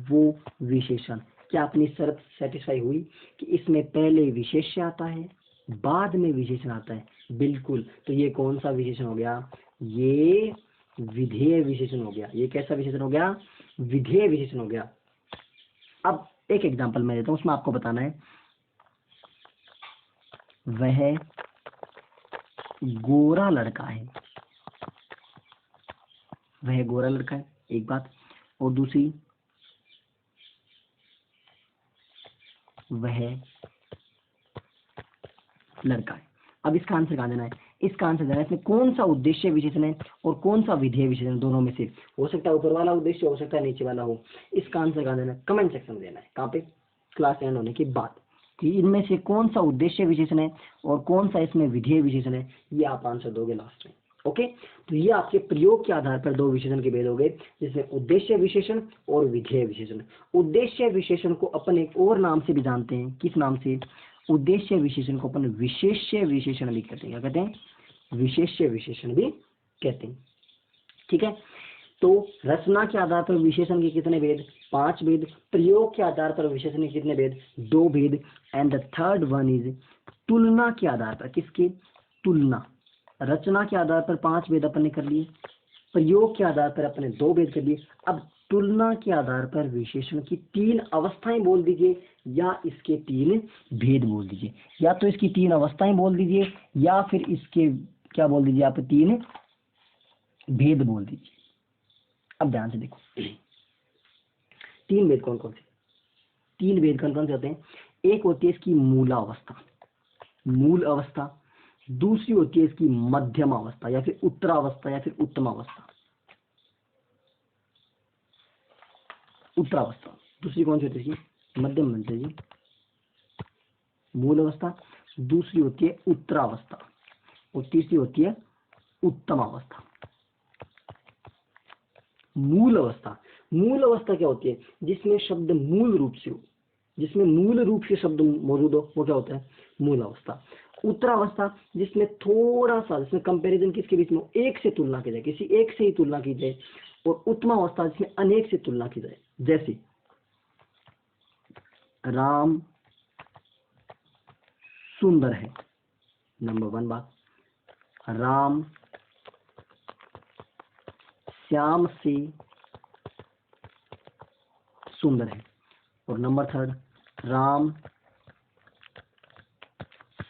Speaker 1: वो विशेषण। क्या अपनी शर्त सेटिस्फाई हुई कि इसमें पहले विशेष्य आता है बाद में विशेषण आता है, बिल्कुल। तो ये कौन सा विशेषण हो गया, ये विधेय विशेषण हो गया। ये कैसा विशेषण हो गया, विधेय विशेषण हो गया। अब एक एग्जांपल मैं देता हूं, उसमें आपको बताना है, वह गोरा लड़का है। वह गोरा लड़का है, एक बात, और दूसरी वह लड़का है। अब इसका आंसर कहाँ देना है, इसका आंसर देना है इसमें कौन सा उद्देश्य विशेषण है और कौन सा विधेय विशेषण, दोनों में से हो सकता है ऊपर वाला उद्देश्य, हो सकता है नीचे वाला हो। इसका आंसर कहाँ देना है, कमेंट सेक्शन में देना है। कहाँ पे, क्लास एंड होने के बाद, कि इनमें से कौन सा उद्देश्य विशेषण है और कौन सा इसमें विधेय विशेषण है, ये आप आंसर दोगे लास्ट में। ओके तो ये आपके प्रयोग के आधार पर दो विशेषण के भेद हो गए, जिसमें उद्देश्य विशेषण और विधेय विशेषण। उद्देश्य विशेषण को अपन एक और नाम से भी जानते हैं, किस नाम से, उद्देश्य विशेषण को अपन विशेष्य विशेषण भी कहते हैं। क्या कहते हैं, विशेष्य विशेषण भी कहते हैं। ठीक है, तो रचना के आधार पर विशेषण के कितने भेद, 5 भेद। प्रयोग के आधार पर विशेषण के कितने भेद, 2 भेद। And the third one is तुलना के आधार पर, किसके, तुलना। रचना के आधार पर 5 भेद अपन ने कर लिए, प्रयोग के आधार पर अपने 2 भेद कर लिए। अब तुलना के आधार पर विशेषण की 3 अवस्थाएं बोल दीजिए, या इसके 3 भेद बोल दीजिए। या तो इसकी 3 अवस्थाएं बोल दीजिए, या फिर इसके क्या बोल दीजिए आप, 3 भेद बोल दीजिए। अब ध्यान से देखो, 3 भेद कौन कौन से, 3 भेद कौन कौन से होते हैं। एक होती है इसकी मूलावस्था, मूल अवस्था। दूसरी होती है इसकी मध्यम अवस्था या फिर उत्तरावस्था या फिर उत्तम अवस्था, उत्तरावस्था। दूसरी कौन सी होती है इसकी, मध्यम बनते जी, मूल अवस्था, दूसरी होती है उत्तरावस्था और तीसरी होती है उत्तम अवस्था। मूल अवस्था, मूल अवस्था क्या होती है? जिसमें शब्द मूल रूप से हो, जिसमें मूल रूप से शब्द मौजूद हो, वो क्या होता है? मूल अवस्था। उत्तरावस्था जिसमें थोड़ा सा, जिसमें कंपैरिजन किसके बीच में हो? एक से तुलना की जाए, किसी एक से ही तुलना की जाए। और उत्तमावस्था जिसमें अनेक से तुलना की जाए, जैसे राम सुंदर है, नंबर 1 बात। राम श्याम से सुंदर है। और नंबर 3, राम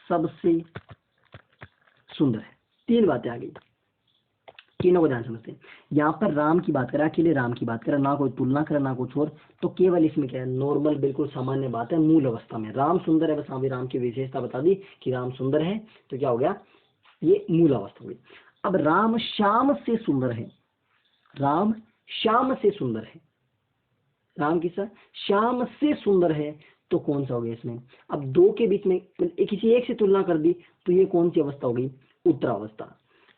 Speaker 1: सबसे सुंदर है। 3 बातें आ गई, तीनों को ध्यान समझते हैं। यहाँ पर राम की बात करा, अकेले राम की बात करा, ना कोई तुलना करा ना कुछ और, तो केवल इसमें क्या है? नॉर्मल बिल्कुल सामान्य बात है। मूल अवस्था में राम सुंदर है, बस हाँ भी राम की विशेषता बता दी कि राम सुंदर है, तो क्या हो गया? ये मूल अवस्था हुई। अब राम श्याम से सुंदर है, राम श्याम से सुंदर है, राम किसा श्याम से सुंदर है, तो कौन सा हो गया इसमें? अब दो के बीच में किसी एक से तुलना कर दी, तो ये कौन सी अवस्था हो गई? उत्तरावस्था।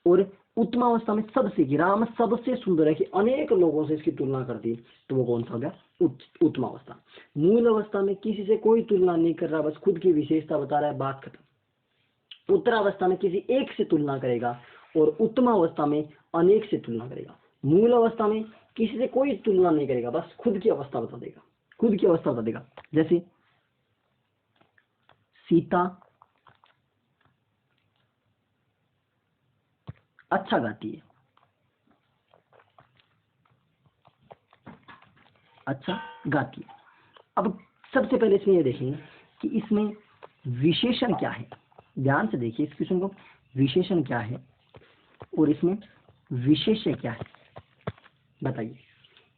Speaker 1: और उत्तमावस्था में सबसे, कि राम सबसे सुंदर है, कि अनेक लोगों से इसकी तुलना कर दी, तो वो कौन सा हो गया? उत्तमावस्था। मूल अवस्था में किसी से कोई तुलना नहीं कर रहा, बस खुद की विशेषता बता रहा है, बात खत्म। उत्तरावस्था में किसी एक से तुलना करेगा और उत्तमावस्था में अनेक से तुलना करेगा। मूल अवस्था में किसी से कोई तुलना नहीं करेगा, बस खुद की अवस्था बता देगा, खुद की अवस्था बता देगा। जैसे सीता अच्छा गाती है, अच्छा गाती है। अब सबसे पहले इसमें ये देखेंगे कि इसमें विशेषण क्या है। ध्यान से देखिए इस क्वेश्चन को, विशेषण क्या है और इसमें विशेष्य क्या है, बताइए।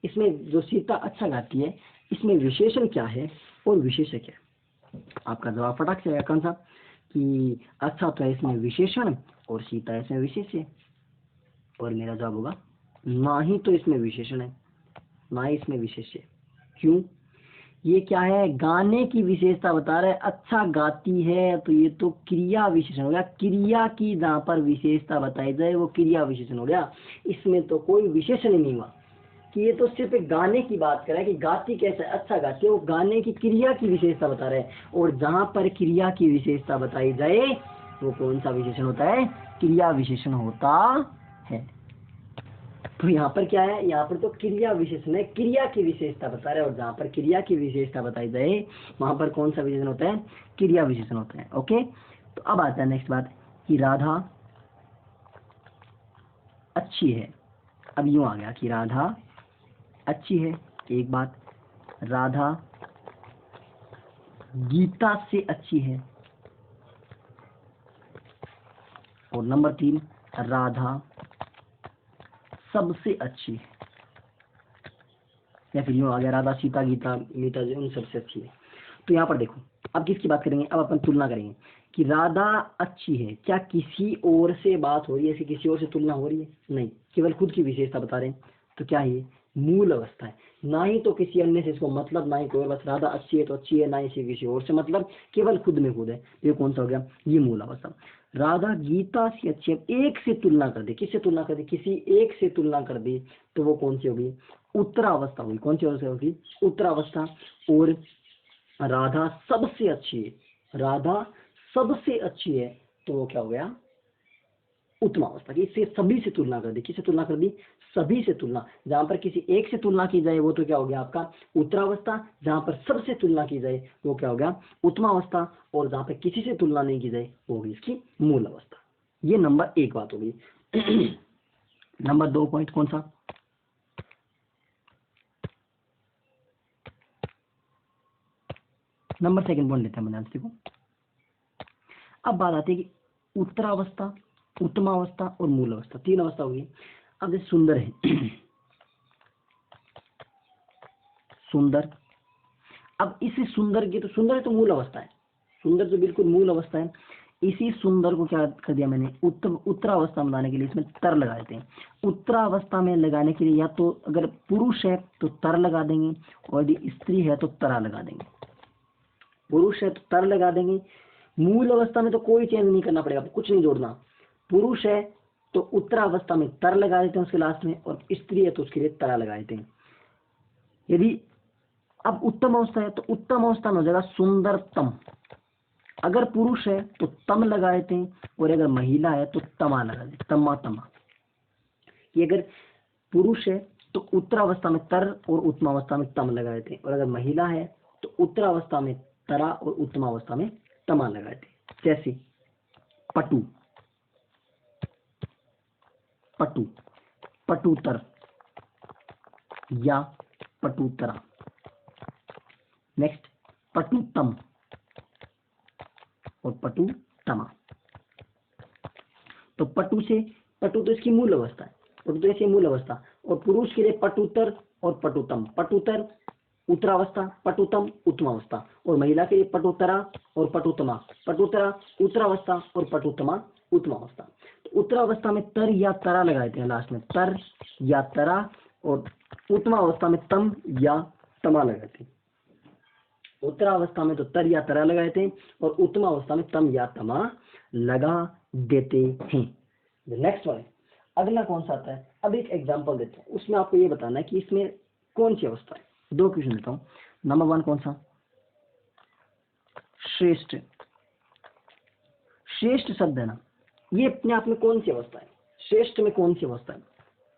Speaker 1: इसमें जो सीता अच्छा गाती है, इसमें विशेषण क्या है और विशेष्य क्या है? आपका जवाब फटाक से आएगा कौन सा? कि अच्छा तो है इसमें विशेषण और सीता इसमें विशेष्य। और मेरा जवाब होगा ना ही तो इसमें विशेषण है, ना ही इसमें विशेष्य। क्यों? ये क्या है? गाने की विशेषता बता रहा है, अच्छा गाती है, तो ये तो क्रिया विशेषण हो गया। क्रिया की जहाँ पर विशेषता बताई जाए वो क्रिया विशेषण हो गया। इसमें तो कोई विशेषण ही नहीं हुआ, कि ये तो सिर्फ एक गाने की बात कर रहा है कि गाती कैसे, अच्छा गाती है, वो गाने की क्रिया की विशेषता बता रहे हैं। और जहाँ पर क्रिया की विशेषता बताई जाए वो कौन सा विशेषण होता है? क्रिया विशेषण होता है। तो यहाँ पर क्या है? यहाँ पर तो क्रिया विशेषण है, क्रिया की विशेषता बता रहे हैं। और जहाँ पर क्रिया की विशेषता बताई जाए वहां पर कौन सा विशेषण होता है? क्रिया विशेषण होता है। ओके, तो अब आता है नेक्स्ट बात कि राधा अच्छी है। अब यूं आ गया कि राधा अच्छी है, एक बात। राधा गीता से अच्छी है। और नंबर 3, राधा सबसे अच्छी है। या फिर यूं आ गया राधा सीता गीता मीता जो उन सबसे अच्छी है। तो यहाँ पर देखो, अब किसकी बात करेंगे? अब अपन तुलना करेंगे कि राधा अच्छी है, क्या किसी और से बात हो रही है? ऐसी किसी और से तुलना हो रही है? नहीं, केवल खुद की विशेषता बता रहे हैं। तो क्या है? मूल अवस्था है। ना ही तो किसी अन्य से इसको मतलब, ना ही कोई, बस राधा अच्छी है तो अच्छी है, ना ही किसी और से मतलब, केवल खुद में खुद है। ये कौन सा हो गया? ये मूल अवस्था। राधा गीता से अच्छी है, एक से तुलना कर दी, किससे तुलना कर दी? किसी एक से तुलना कर दी, तो वो कौन सी होगी? उत्तरावस्था हुई। कौन सी अवस्था होगी? उत्तरावस्था। और राधा सबसे अच्छी है, राधा सबसे अच्छी है, तो वो क्या हो गया? उत्तमावस्था। की इससे सभी से तुलना कर दी, किससे तुलना कर दी? सभी से तुलना। जहां पर किसी एक से तुलना की जाए वो तो क्या हो गया आपका? उत्तरावस्था। जहां पर सबसे तुलना की जाए वो क्या हो गया? उत्तमावस्था। और जहां पर किसी से तुलना नहीं की जाए वो होगी इसकी मूल अवस्था। ये नंबर 1 बात होगी। नंबर 2 पॉइंट कौन सा? नंबर 2 पॉइंट लेते हैं ध्यान से देखो। अब बात आती है कि उत्तरावस्था, उत्तमावस्था और मूल अवस्था, 3 अवस्था होगी। अब जैसे सुंदर है सुंदर, अब इसी सुंदर की तो, सुंदर तो मूल अवस्था है, सुंदर तो बिल्कुल मूल अवस्था है। इसी सुंदर को क्या कर दिया मैंने? उत्तरावस्था में लाने के लिए इसमें तर लगा देते हैं। उत्तरावस्था में लगाने के लिए या तो अगर पुरुष है तो तर लगा देंगे और यदि स्त्री है तो तरा लगा देंगे। पुरुष है तो तर लगा देंगे। मूल अवस्था में तो कोई चेंज नहीं करना पड़ेगा, कुछ नहीं जोड़ना। पुरुष है तो उत्तरावस्था में तर लगा देते हैं उसके लास्ट में, और स्त्री है तो उसके लिए तरा लगा देते हैं। यदि अब उत्तम अवस्था है तो उत्तम अवस्था में हो जाएगा सुंदरतम। अगर पुरुष है तो तम लगा देते हैं, और अगर महिला है तो तमा लगा देते, तमा तमा। ये अगर पुरुष है तो उत्तरावस्था में तर और उत्तमावस्था में तम लगा देते हैं, और अगर महिला है तो उत्तरावस्था में तरा और उत्तमावस्था में तमा लगा देते हैं। जैसे पटु, पटु, पटुतर या पटुतरा। नेक्स्ट पटुतम और पटुतमा। तो पटु से, पटु तो इसकी मूल अवस्था है, पटु तो इसकी मूल अवस्था, और पुरुष के लिए पटुतर और पटुतम। पटुतर उत्तरावस्था, पटुतम उत्तमावस्था, और महिला के लिए पटुतरा और पटुतमा। पटुतरा उत्तरावस्था और पटुतमा उत्तमावस्था। तो उत्तरावस्था में तर या तरा लगाते हैं लास्ट में, तर या तरा, और उत्तमावस्था में तम या तमा लगाते हैं। उत्तरावस्था में तो तर या तरा लगाते हैं, और उत्तमावस्था में तम या तमा लगा देते हैं। नेक्स्ट वन, अगला कौन सा आता है? अब एक एग्जांपल देते हैं, उसमें आपको ये बताना है कि इसमें कौन सी अवस्था है। दो क्वेश्चन देता हूँ। नंबर वन कौन सा? श्रेष्ठ। श्रेष्ठ शब्द है ना, ये अपने आप में कौन सी अवस्था है? श्रेष्ठ में कौन सी अवस्था है?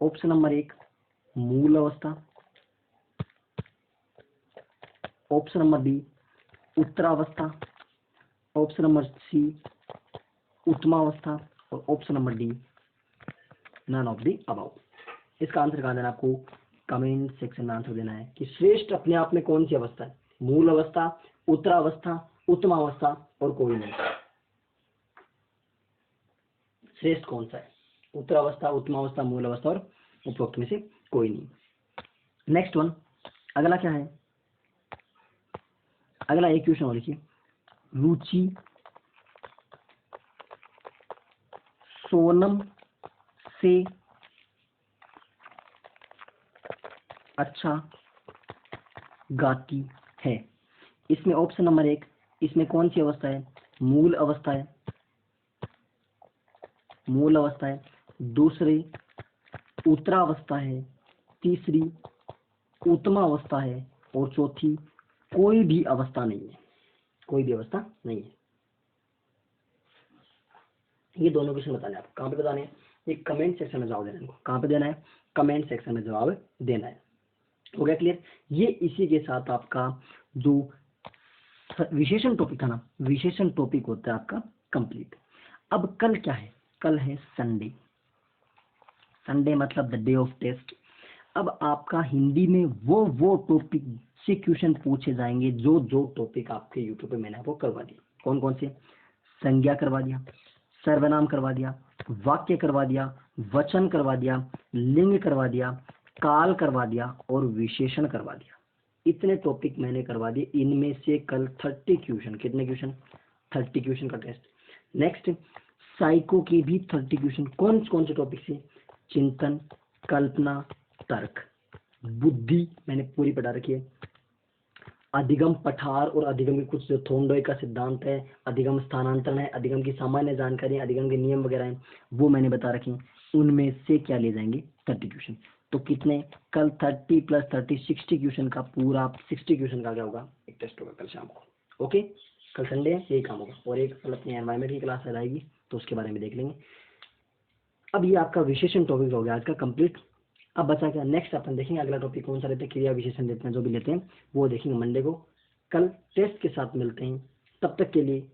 Speaker 1: ऑप्शन नंबर एक मूल अवस्था, ऑप्शन नंबर बी उत्तरावस्था, ऑप्शन नंबर सी उत्तमावस्था, और option number D none of the above. इसका आंसर कहाँ देना आपको? कमेंट सेक्शन में आंसर देना है कि श्रेष्ठ अपने आप में कौन सी अवस्था है? मूल अवस्था, उत्तरावस्था, उत्तमावस्था, और कोई नहीं। श्रेष्ठ कौन सा है? उत्तरावस्था, उत्तमावस्था, मूल अवस्था और उपरोक्त में से कोई नहीं। नेक्स्ट वन, अगला क्या है? अगला एक क्वेश्चन और लिखिए। रुचि सोनम से अच्छा गाती है। इसमें ऑप्शन नंबर एक, इसमें कौन सी अवस्था है? मूल अवस्था है, मूल अवस्था है। दूसरी उत्तरावस्था है, तीसरी उत्तमावस्था है, और चौथी कोई भी अवस्था नहीं है, कोई भी अवस्था नहीं है। ये दोनों क्वेश्चन बताने हैं आपको। कहाँ पे बताने हैं? ये कमेंट सेक्शन में जवाब देना है इनको। कहाँ पे देना है? कमेंट सेक्शन में जवाब देना है। हो गया क्लियर? ये इसी के साथ आपका जो विशेषण टॉपिक था ना, विशेषण टॉपिक होता है आपका कंप्लीट। अब कल क्या है? कल है संडे। संडे मतलब द डे ऑफ टेस्ट। अब आपका हिंदी में वो टॉपिक से क्वेश्चन पूछे जाएंगे जो टॉपिक आपके यूट्यूब पे मैंने आपको करवा दिया। कौन कौन से? संज्ञा करवा दिया, सर्वनाम करवा दिया, वाक्य करवा दिया, वचन करवा दिया, लिंग करवा दिया, काल करवा दिया, और विशेषण करवा दिया। इतने टॉपिक मैंने करवा दिए। इनमें से कल 30 क्वेश्चन, कितने क्वेश्चन? 30 क्वेश्चन का टेस्ट। नेक्स्ट साइको के भी 30 क्वेश्चन। कौन कौन से टॉपिक से? चिंतन, कल्पना, तर्क, बुद्धि मैंने पूरी पढ़ा रखी है। अधिगम पठार और अधिगम के कुछ जो थोंडोय का सिद्धांत है, अधिगम स्थानांतरण है, अधिगम की सामान्य जानकारी, अधिगम के नियम वगैरह हैं, वो मैंने बता रखे हैं। उनमें से क्या ले जाएंगे? 30 क्वेश्चन। तो कितने? कल 30 + 30 60 क्वेश्चन का पूरा 60 क्वेश्चन का क्या होगा? एक टेस्ट होगा कल शाम को। ओके, कल संडे है, यही काम होगा। और एक कल अपनी एनवायरमेंट की क्लास रहेगी, तो उसके बारे में देख लेंगे। अब ये आपका विशेषण टॉपिक हो गया आज का कंप्लीट। अब बचा क्या? नेक्स्ट अपन देखेंगे अगला टॉपिक कौन सा लेते हैं। क्रिया विशेषण लेते हैं, जो भी लेते हैं वो देखेंगे मंडे को। कल टेस्ट के साथ मिलते हैं। तब तक के लिए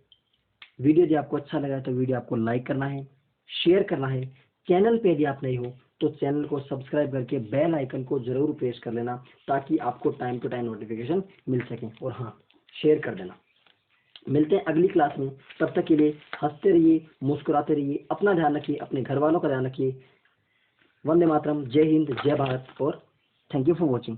Speaker 1: वीडियो यदि आपको अच्छा लगा तो वीडियो आपको लाइक करना है, शेयर करना है। चैनल पे यदि आप नहीं हो तो चैनल को सब्सक्राइब करके बेल आइकन को जरूर प्रेस कर लेना, ताकि आपको टाइम टू टाइम नोटिफिकेशन मिल सके। और हाँ, शेयर कर देना। मिलते हैं अगली क्लास में। तब तक के लिए हंसते रहिए, मुस्कुराते रहिए, अपना ध्यान रखिए, अपने घर वालों का ध्यान रखिए। वंदे मातरम, जय हिंद, जय भारत, और थैंक यू फॉर वॉचिंग।